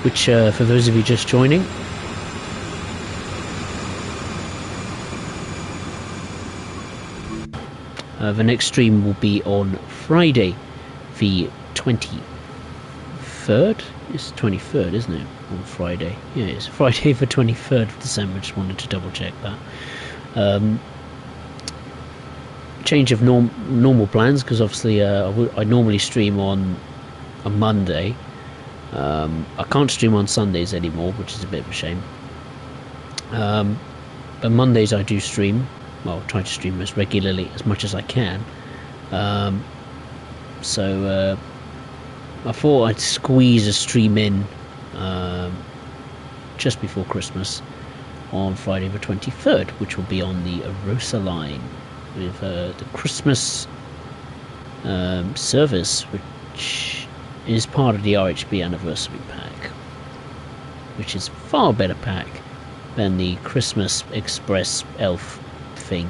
A: Which, for those of you just joining, the next stream will be on Friday, the 23rd? It's 23rd, isn't it? On Friday. Yeah, it's Friday the 23rd of December. Just wanted to double check that. Change of normal plans, because obviously I normally stream on a Monday. I can't stream on Sundays anymore, which is a bit of a shame. But Mondays I do stream. Well, try to stream as regularly as much as I can. So I thought I'd squeeze a stream in just before Christmas on Friday the 23rd, which will be on the Arosa line with the Christmas service, which is part of the RHB anniversary pack, which is far better pack than the Christmas Express elf thing.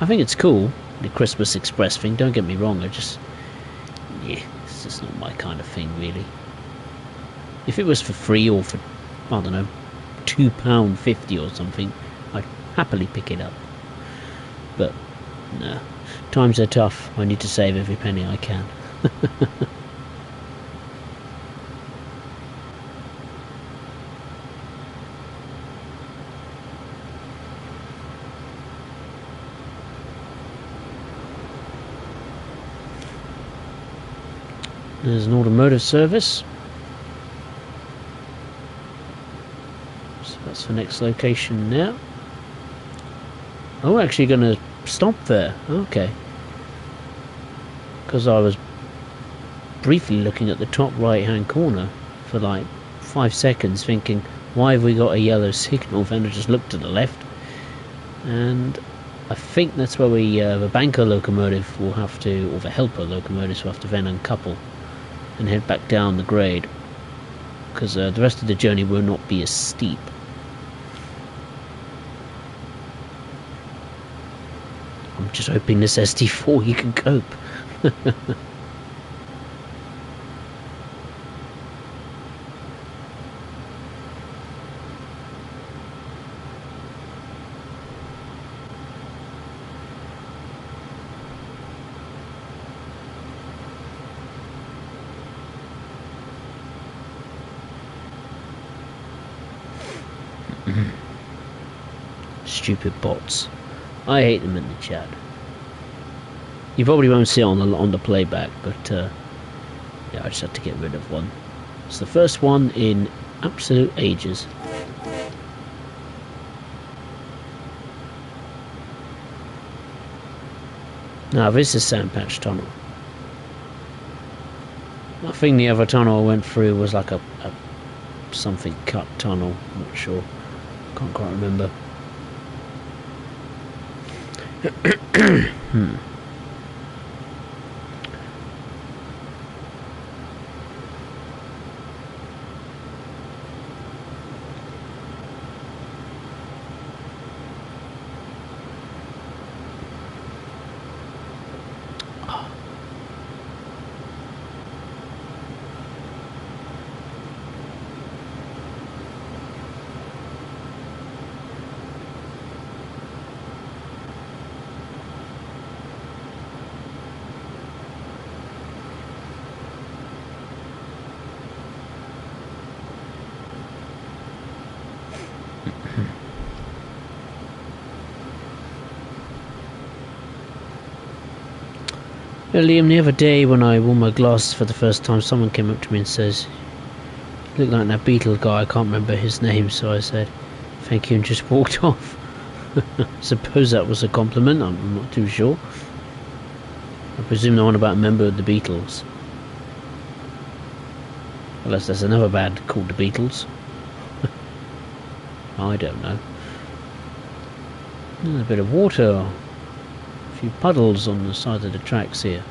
A: I think it's cool, the Christmas Express thing, don't get me wrong, it's just not my kind of thing, really. If it was for free, or for, I don't know, £2.50 or something, I'd happily pick it up. But, no. Times are tough. I need to save every penny I can. There's an automotive service. So that's the next location now. Oh, we're actually going to stop there. Okay. Because I was briefly looking at the top right hand corner for like 5 seconds thinking, why have we got a yellow signal? Then I just looked to the left, and I think that's where we the banker locomotive will have to, or the helper locomotives will have to then uncouple and head back down the grade, because the rest of the journey will not be as steep. I'm just hoping this SD40 can cope. Stupid bots. I hate them in the chat. You probably won't see it on the playback, but yeah, I just had to get rid of one. It's the first one in absolute ages. Now this is Sandpatch Tunnel. I think the other tunnel I went through was like a something cut tunnel. I'm not sure. Can't quite remember. Liam, the other day when I wore my glasses for the first time, someone came up to me and says, "You look like that Beatle guy, I can't remember his name," so I said, "Thank you," and just walked off. Suppose that was a compliment, I'm not too sure. I presume the one about a member of the Beatles. Unless there's another band called the Beatles. I don't know. There's a bit of water. A few puddles on the side of the tracks here.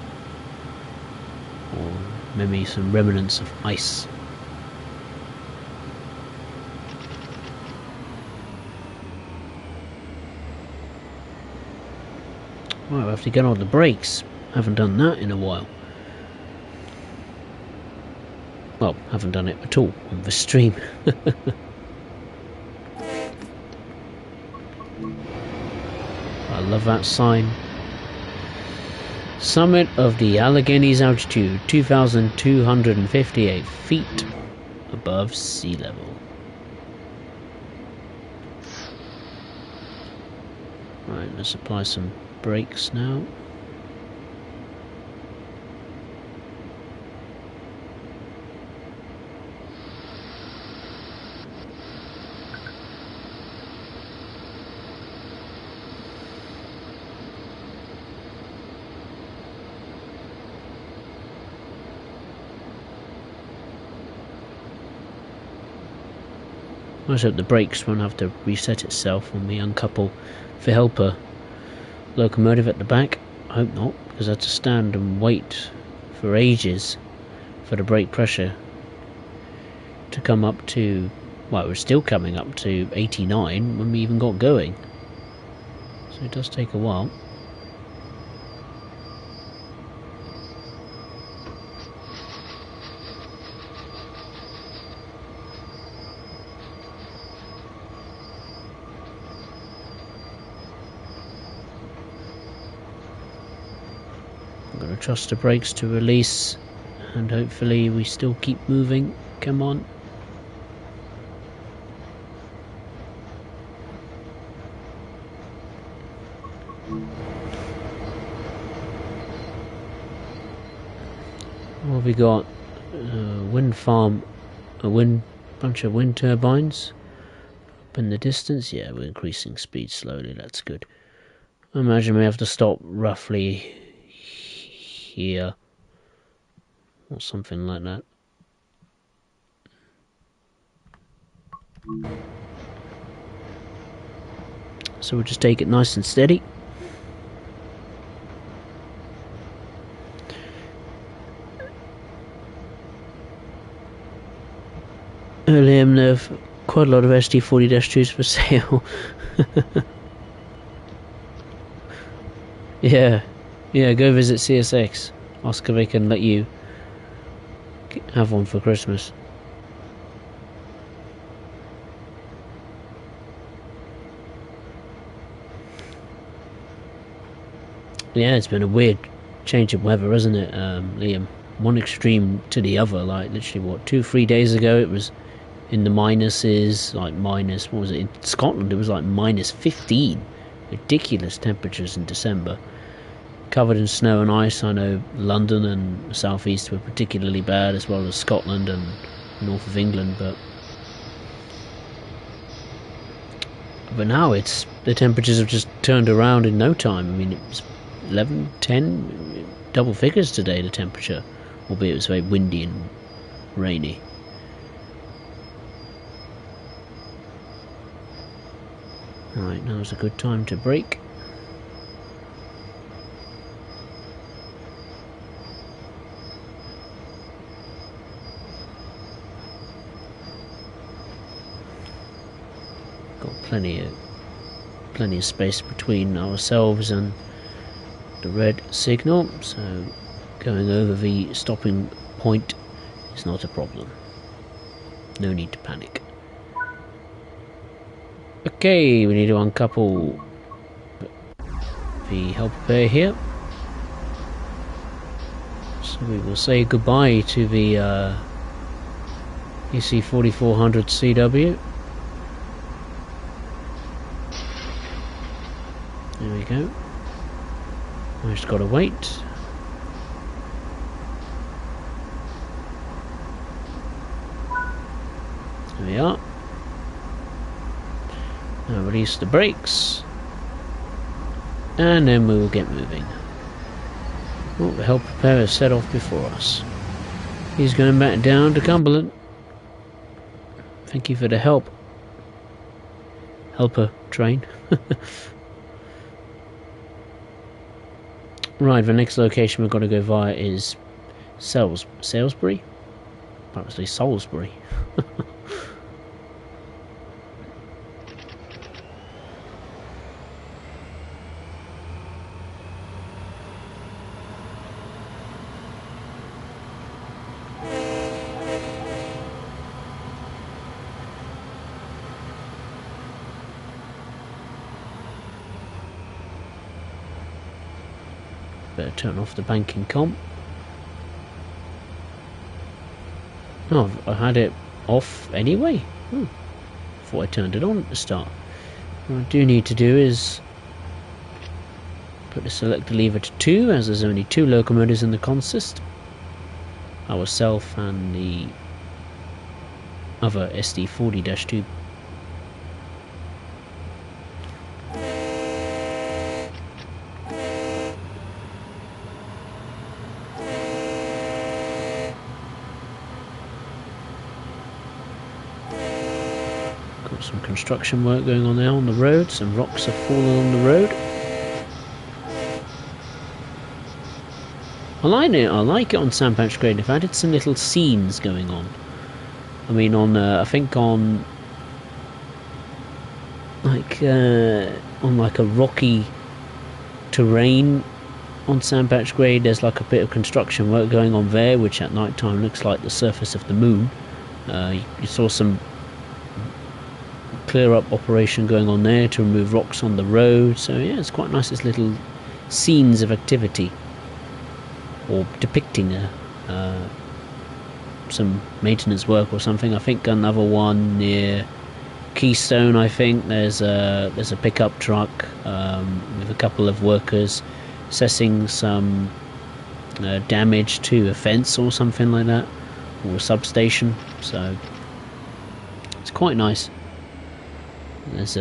A: Or maybe some remnants of ice. Right, I have to get on the brakes. Haven't done that in a while. Well, haven't done it at all on the stream. I love that sign. Summit of the Alleghenies, altitude 2,258 feet above sea level. Right, let's apply some brakes now. I just hope the brakes won't have to reset itself when we uncouple the helper locomotive at the back. I hope not, because I had to stand and wait for ages for the brake pressure to come up to, well, it was still coming up to 89 when we even got going. So it does take a while. I'm going to trust the brakes to release, and hopefully we still keep moving. Come on. What have we got? Wind farm, bunch of wind turbines up in the distance. Yeah, we're increasing speed slowly, that's good. I imagine we have to stop roughly here or something like that. So we'll just take it nice and steady. Liam, there's quite a lot of SD40-2s for sale. Yeah, go visit CSX. Ask if they can let you have one for Christmas. Yeah, it's been a weird change of weather, hasn't it, Liam? One extreme to the other. Like literally, what, 2-3 days ago it was in the minuses, like minus, what was it, in Scotland it was like minus 15. Ridiculous temperatures in December. Covered in snow and ice. I know London and the southeast were particularly bad, as well as Scotland and north of England, but now it's, the temperatures have just turned around in no time. I mean, it was 11, 10, double figures today, the temperature, albeit it was very windy and rainy. Right, now's a good time to brake. Got plenty of space between ourselves and the red signal, so going over the stopping point is not a problem. No need to panic. Okay, we need to uncouple the helper pair here. So we will say goodbye to the EC4400 CW. There we go. I just gotta wait. There we are. Now release the brakes. And then we will get moving. Oh, the help prepare has set off before us. He's going back down to Cumberland. Thank you for the help. Helper train. Right, the next location we've got to go via is Salisbury? Probably Salisbury. Better turn off the banking comp. Oh, I had it off anyway. Thought I turned it on at the start. What I do need to do is put the selector lever to 2, as there's only 2 locomotives in the consist. Ourself and the other SD40-2. Some construction work going on now on the road. Some rocks have fallen on the road. I like it on Sandpatch Grade. They've added some little scenes going on. I mean, on I think on like a rocky terrain on Sandpatch Grade, there's like a bit of construction work going on there, which at night time looks like the surface of the moon. You saw some clear up operation going on there to remove rocks on the road, so yeah, it's quite nice, this little scenes of activity, or depicting some maintenance work or something. I think another one near Keystone, I think there's a pickup truck with a couple of workers assessing some damage to a fence or something like that, or a substation, so it's quite nice. There's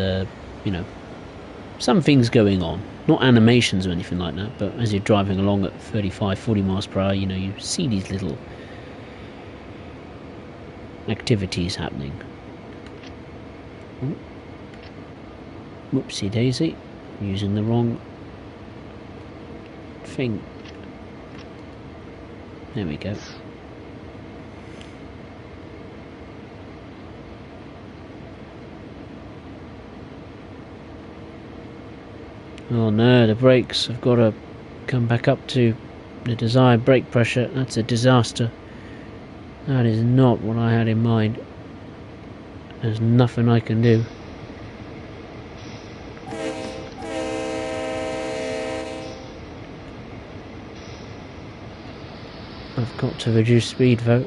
A: some things going on, not animations or anything like that, but as you're driving along at 35-40 miles per hour, you see these little activities happening. Ooh. Whoopsie daisy, using the wrong thing. There we go. Oh no, the brakes have got to come back up to the desired brake pressure. That's a disaster. That is not what I had in mind. There's nothing I can do. I've got to reduce speed though.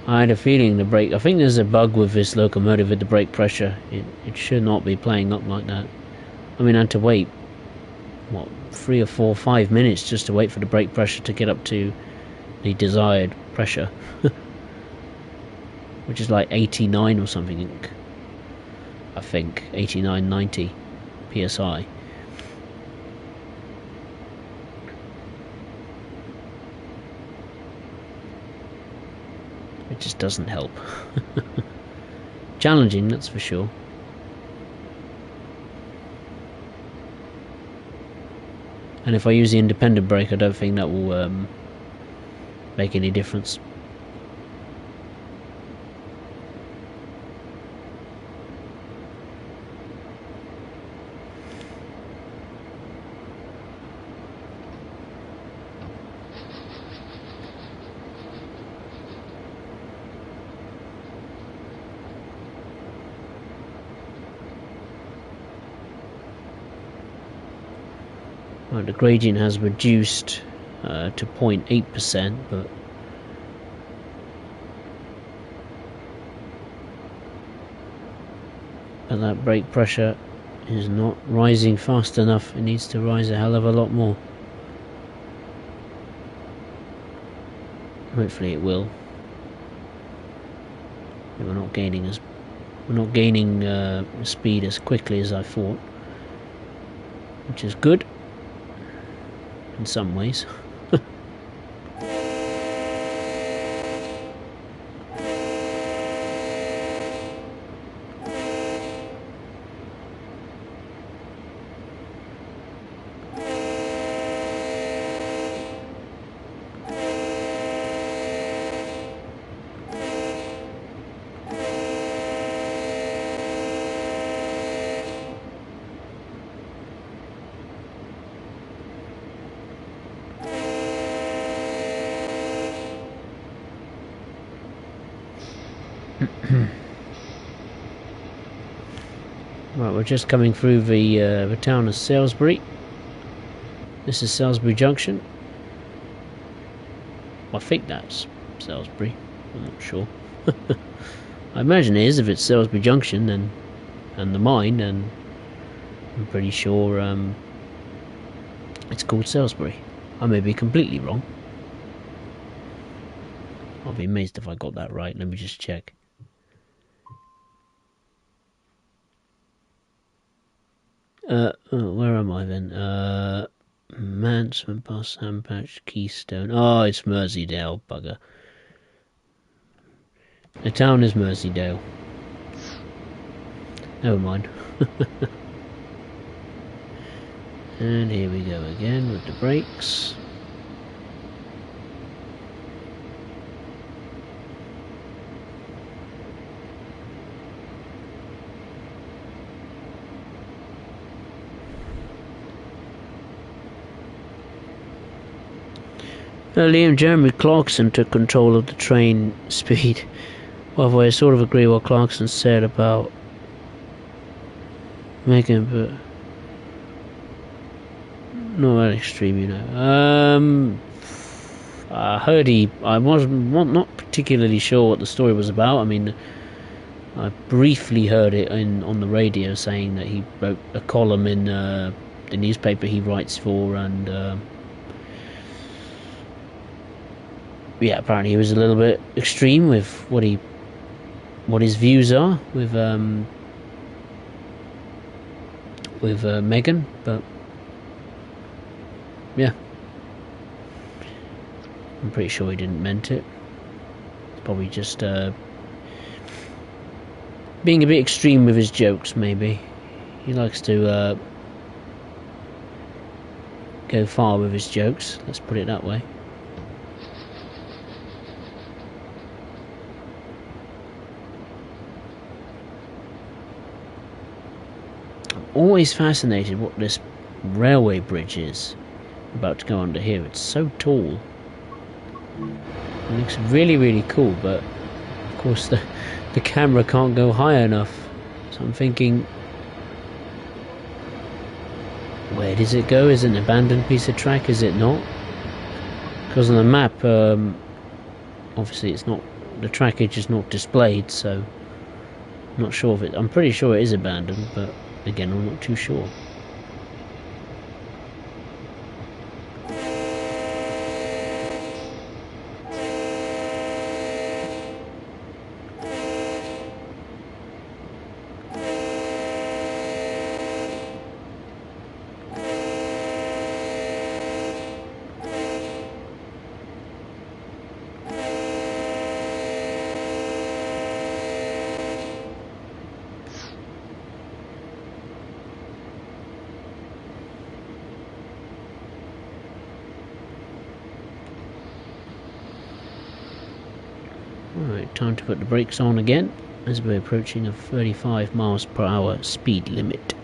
A: I had a feeling the brake... I think there's a bug with this locomotive with the brake pressure. It should not be playing up like that. I mean, I had to wait, what, 3 or 4 or 5 minutes just to wait for the brake pressure to get up to the desired pressure. Which is like 89 or something, I think. 89, 90 PSI. It just doesn't help. Challenging, that's for sure. And if I use the independent brake, I don't think that will make any difference. Right, the gradient has reduced to 0.8%, but that brake pressure is not rising fast enough. It needs to rise a hell of a lot more. Hopefully it will. We're not gaining speed as quickly as I thought, which is good in some ways. Right, we're just coming through the town of Salisbury. This is Salisbury Junction. I think that's Salisbury. I'm not sure. I imagine it is. If it's Salisbury Junction and the mine, then I'm pretty sure it's called Salisbury. I may be completely wrong. I'll be amazed if I got that right. Let me just check. Where am I then? Mansman past Sandpatch, Keystone. Oh, it's Merseyдale, bugger. The town is Merseyдale. Never mind. And here we go again with the brakes. Liam, Jeremy Clarkson took control of the train speed. By the way, I sort of agree with what Clarkson said about Megan, but not that extreme, you know. I heard I wasn't not particularly sure what the story was about. I mean, I briefly heard it on the radio saying that he wrote a column in the newspaper he writes for, and yeah, apparently he was a little bit extreme with what his views are with Megan, but yeah, I'm pretty sure he didn't meant it. It's probably just being a bit extreme with his jokes, maybe. He likes to go far with his jokes, let's put it that way. Always fascinated what this railway bridge is about to go under here. It's so tall. It looks really, really cool, but of course the camera can't go high enough. So I'm thinking, where does it go? Is it an abandoned piece of track? Is it not? Because on the map, obviously it's not. The trackage is not displayed, so I'm not sure if it. I'm pretty sure it is abandoned, but again, I'm not too sure. Alright, time to put the brakes on again as we're approaching a 35 miles per hour speed limit.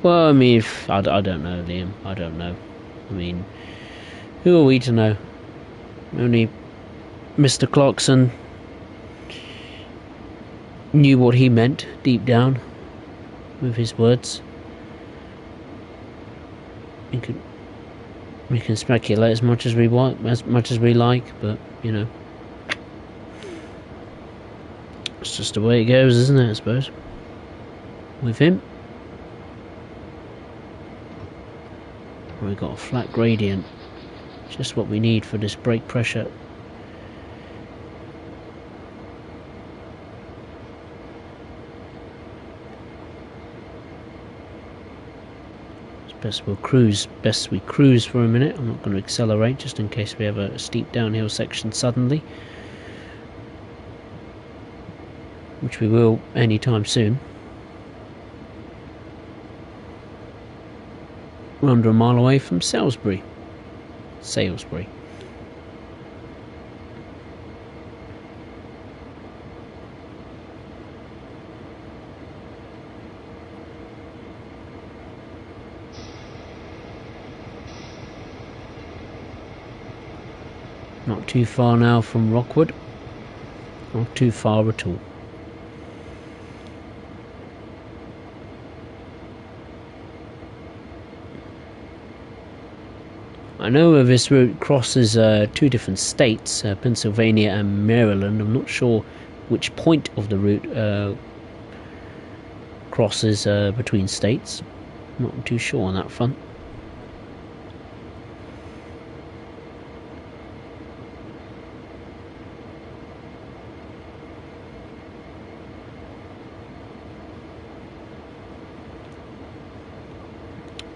A: Well, I mean, I don't know, Liam. I don't know. I mean, who are we to know? Only Mr. Clarkson knew what he meant deep down with his words. We can speculate as much as we want, as much as we like, but you know, It's just the way it goes, isn't it, I suppose? With him. We've got a flat gradient. Just what we need for this brake pressure. Best we cruise for a minute. I'm not going to accelerate just in case we have a steep downhill section suddenly, which we will anytime soon. We're under a mile away from Salisbury. Not too far now from Rockwood. Not too far at all. I know this route crosses two different states, Pennsylvania and Maryland. I'm not sure which point of the route crosses between states. I'm not too sure on that front.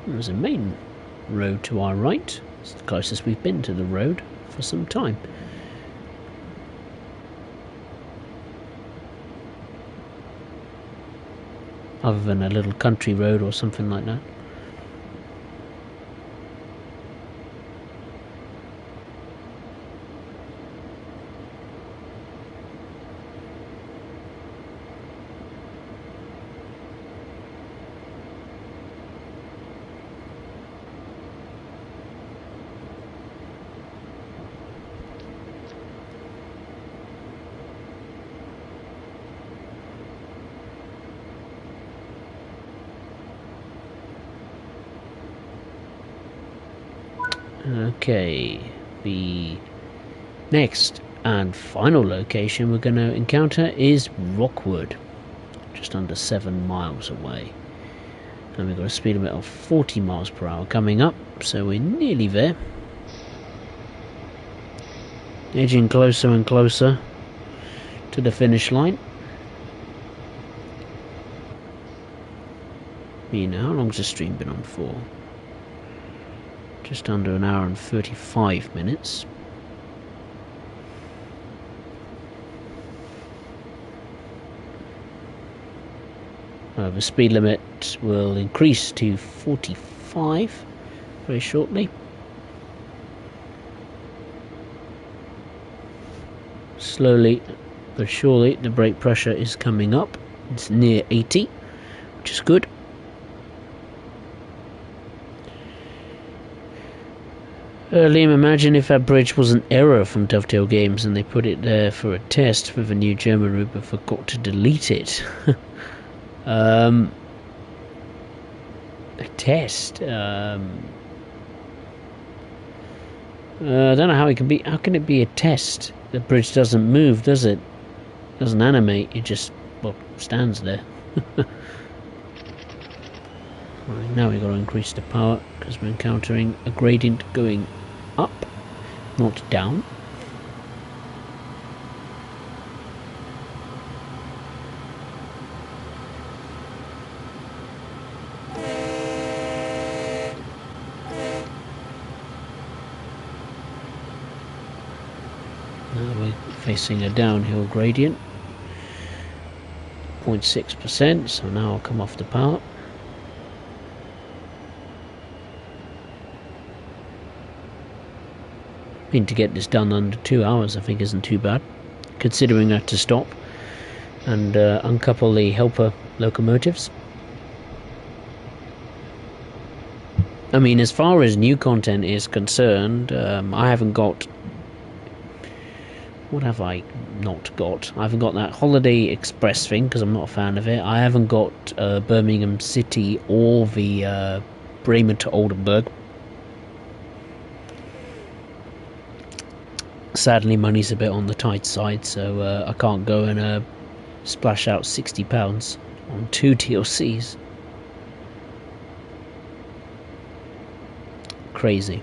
A: There's a main road to our right. It's the closest we've been to the road for some time. Other than a little country road or something like that. Okay, the next and final location we're going to encounter is Rockwood, just under 7 miles away. And we've got a speed limit of 40 miles per hour coming up, so we're nearly there. Edging closer and closer to the finish line. How long's the stream been on for? Just under an hour and 35 minutes. The speed limit will increase to 45 very shortly. Slowly but surely the brake pressure is coming up. It's near 80, which is good. Liam, imagine if that bridge was an error from Dovetail Games and they put it there for a test for the new German route but forgot to delete it. A test. I don't know how it can be. How can it be a test? The bridge doesn't move, does it? Doesn't animate. It just, well, stands there. Right, now we've got to increase the power because we're encountering a gradient going up, not down. Now we're facing a downhill gradient, 0.6%, so now I'll come off the power. To get this done under 2 hours I think isn't too bad, considering I had to stop and uncouple the helper locomotives. I mean, as far as new content is concerned, I haven't got... What have I not got? I haven't got that Holiday Express thing because I'm not a fan of it. I haven't got Birmingham City or the Bremen to Oldenburg. Sadly, money's a bit on the tight side, so I can't go and splash out £60 on 2 DLCs. Crazy.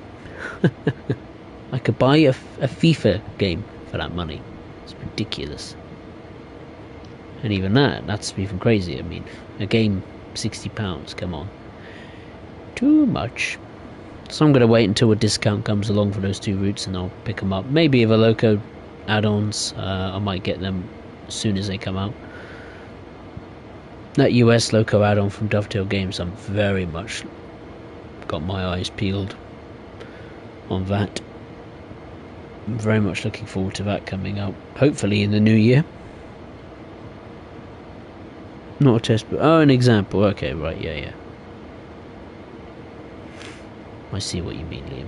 A: I could buy a FIFA game for that money. It's ridiculous. And even that's even crazy. I mean, a game, £60, come on. Too much. So I'm going to wait until a discount comes along for those 2 routes and I'll pick them up. Maybe if a Loco add-ons, I might get them as soon as they come out. That US Loco add-on from Dovetail Games, I'm very much got my eyes peeled on that. I'm very much looking forward to that coming out, hopefully in the new year. Not a test, but an example. Okay, right, yeah. I see what you mean, Liam.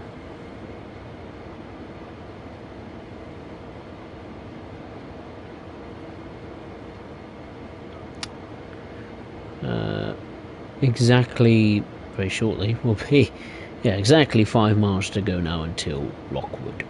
A: Exactly, very shortly, will be, exactly 5 miles to go now until Lockwood.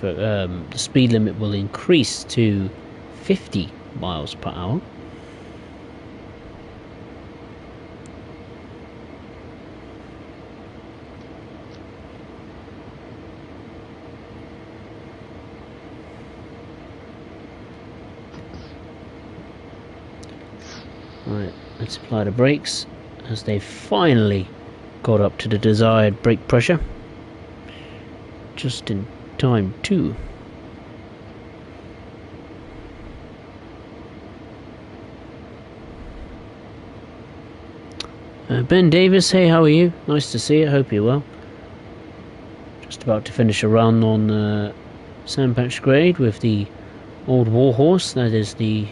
A: And the speed limit will increase to 50 miles per hour. Right, let's apply the brakes as they finally got up to the desired brake pressure. Just in time too. Ben Davis, hey, how are you? Nice to see you, hope you're well. Just about to finish a run on Sandpatch Grade with the old warhorse, that is the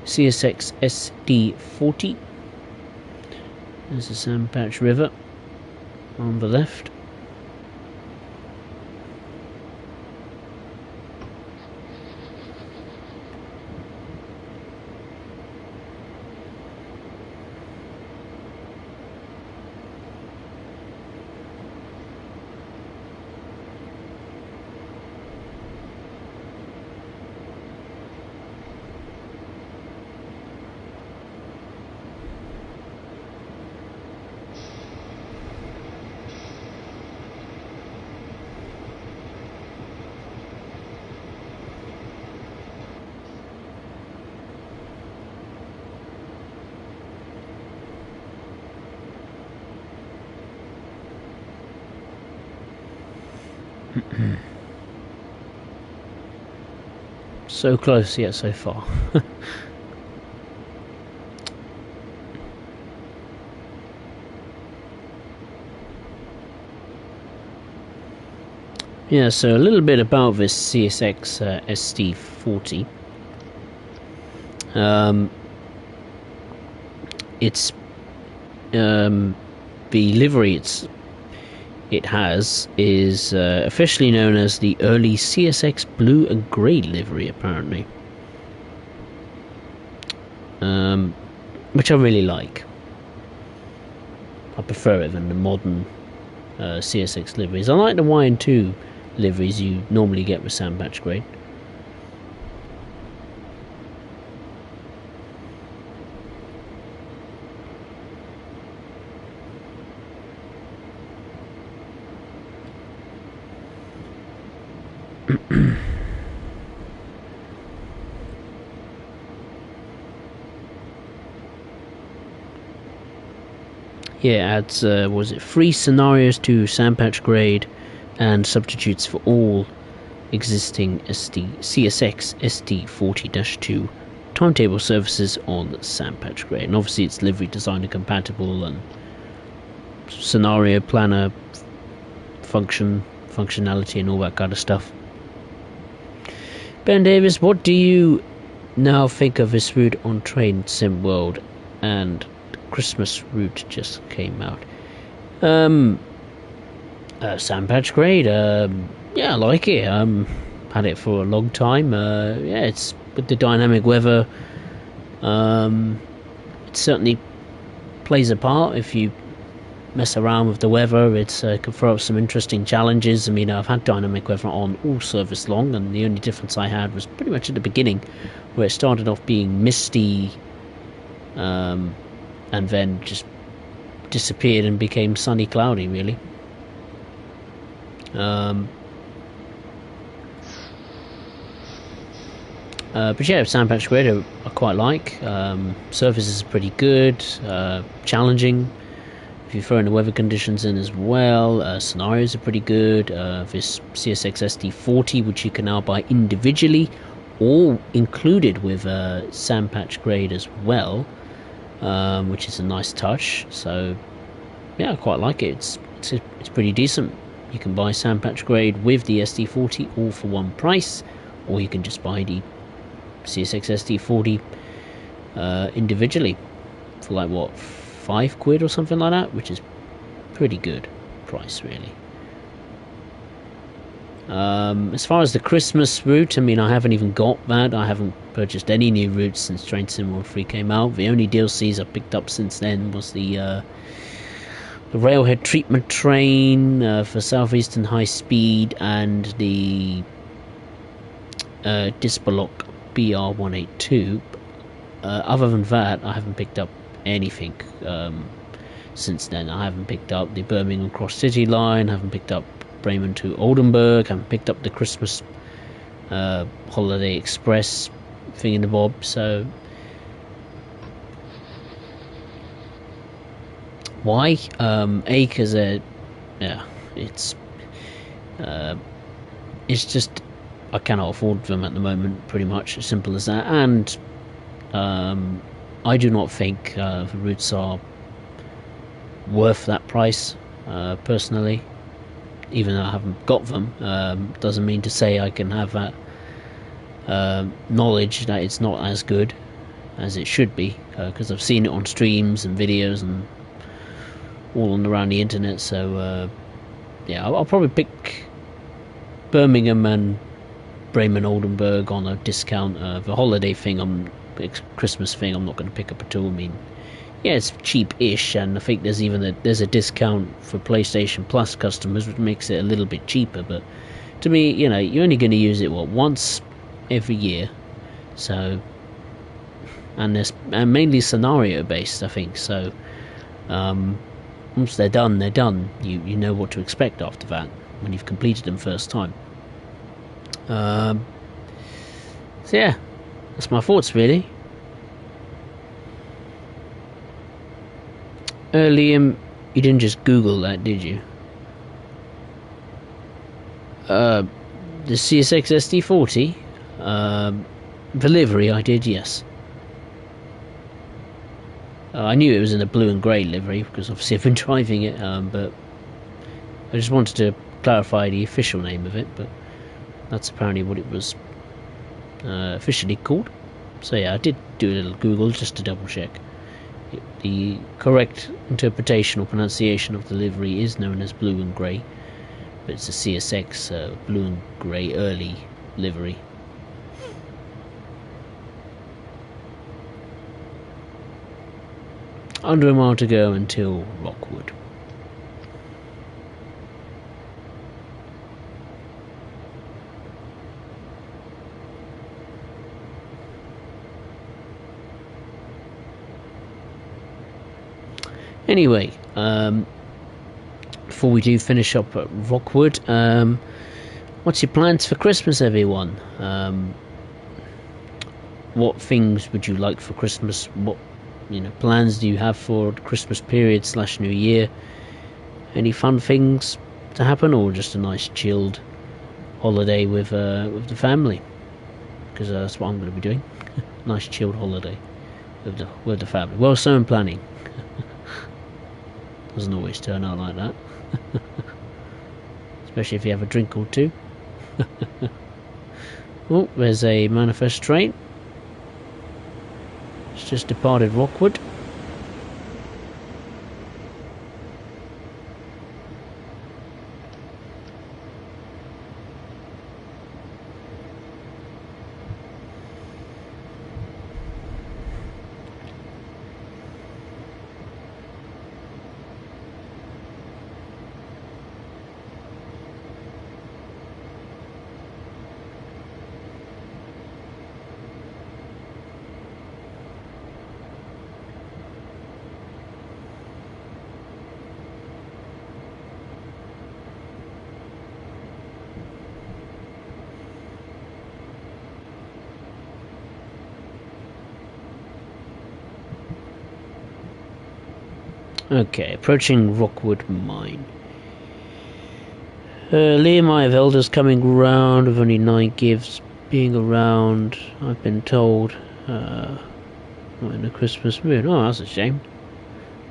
A: CSX SD40. There's the Sandpatch River on the left. So close yet so far. Yeah, so a little bit about this CSX SD40. It's the livery it has is officially known as the early CSX blue and grey livery, apparently, which I really like. I prefer it than the modern CSX liveries. I like the Y&2 liveries you normally get with Sandpatch Grade. Yeah, it adds was it 3 scenarios to Sandpatch grade and substitutes for all existing CSX SD40-2 timetable services on Sandpatch grade. And obviously it's livery designer compatible and scenario planner functionality and all that kind of stuff. Ben Davis, what do you now think of this route on Train Sim World? And the Christmas route just came out. Sandpatch grade, yeah, I like it. Had it for a long time. Yeah, it's with the dynamic weather. It certainly plays a part if you mess around with the weather. It can throw up some interesting challenges. I mean, I've had dynamic weather on all service long, and the only difference I had was pretty much at the beginning, where it started off being misty, and then just disappeared and became sunny cloudy, really. But yeah, Sandpatch grade I quite like. Surfaces are pretty good, challenging. If you throw in the weather conditions in as well, scenarios are pretty good. This CSX SD40, which you can now buy individually, or included with Sandpatch grade as well, which is a nice touch. So yeah, I quite like it. It's pretty decent. You can buy Sandpatch grade with the SD40 all for one price, or you can just buy the CSX SD40 individually for like what, £5 or something like that, which is pretty good price, really. As far as the Christmas route, I mean, I haven't even got that. I haven't purchased any new routes since Train Sim World 3 came out. The only DLCs I picked up since then was the Railhead Treatment Train for Southeastern High Speed, and the Dispalock BR182. Other than that, I haven't picked up anything since then. I haven't picked up the Birmingham Cross City line, haven't picked up Bremen to Oldenburg, haven't picked up the Christmas Holiday Express thing in the bob. So why? Because yeah, it's just I cannot afford them at the moment, pretty much, as simple as that. And I do not think the routes are worth that price, personally. Even though I haven't got them, doesn't mean to say I can have that knowledge that it's not as good as it should be, because I've seen it on streams and videos and all on around the internet. So yeah, I'll probably pick Birmingham and Bremen Oldenburg on a discount. The holiday thing, Christmas thing, I'm not going to pick up at all. I mean, yeah, it's cheap-ish, and I think there's a discount for PlayStation Plus customers, which makes it a little bit cheaper. But to me, you know, you're only going to use it once every year, so, and mainly scenario based, I think. So once they're done, they're done. You know what to expect after that when you've completed them first time. So yeah, that's my thoughts, really. Liam, you didn't just Google that, did you? The CSX SD40, the livery, I did, yes. I knew it was in a blue and grey livery because obviously I've been driving it, but I just wanted to clarify the official name of it, but that's apparently what it was officially called. So yeah, I did do a little Google just to double check. The correct interpretation or pronunciation of the livery is known as blue and grey, but it's a CSX blue and grey early livery. Under a mile to go until Rockwood. Anyway, before we do finish up at Rockwood, what's your plans for Christmas, everyone? What things would you like for Christmas? What plans do you have for the Christmas period / New Year? Any fun things to happen, or just a nice chilled holiday with the family? Because that's what I'm going to be doing. Nice chilled holiday with the family. Well, so I'm planning. Doesn't always turn out like that. Especially if you have a drink or two. Oh, there's a manifest train. It's just departed Rockwood. Okay, approaching Rockwood Mine. Liam, I have elders coming round with only 9 gifts being around. I've been told. Not in the Christmas mood. Oh, that's a shame.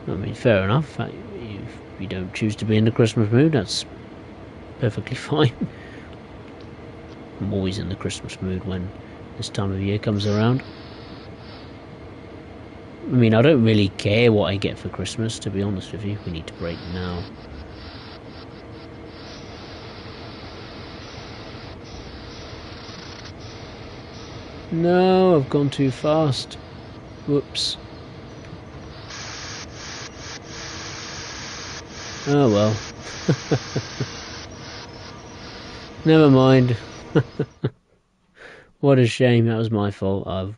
A: I mean, fair enough. If you don't choose to be in the Christmas mood, that's perfectly fine. I'm always in the Christmas mood when this time of year comes around. I mean, I don't really care what I get for Christmas, to be honest with you. We need to break now. No, I've gone too fast. Whoops. Oh well. Never mind. What a shame, that was my fault. I've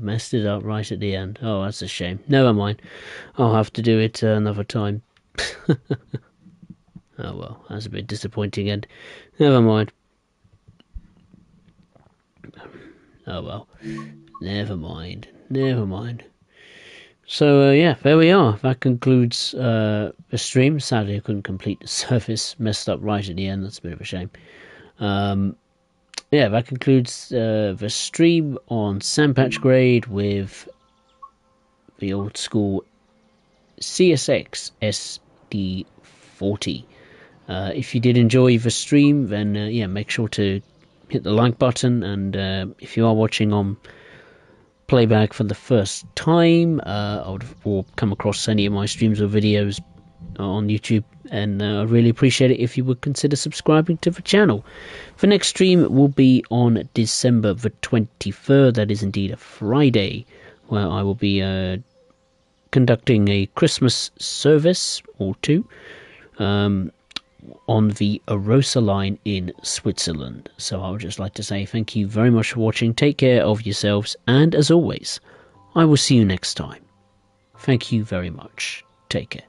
A: messed it up right at the end. Oh, that's a shame. Never mind. I'll have to do it another time. Oh well, that's a bit disappointing end. Never mind. Oh well. Never mind. Never mind. So yeah, there we are. That concludes the stream. Sadly, I couldn't complete the service. Messed up right at the end. That's a bit of a shame. Yeah, that concludes the stream on Sandpatch Grade with the old school CSX SD40. If you did enjoy the stream, then yeah, make sure to hit the like button, and if you are watching on playback for the first time, or come across any of my streams or videos on YouTube, and I really appreciate it if you would consider subscribing to the channel. The next stream will be on December the 23rd. That is indeed a Friday, where I will be conducting a Christmas service or two on the Arosa line in Switzerland. So I would just like to say thank you very much for watching. Take care of yourselves, and as always, I will see you next time. Thank you very much. Take care.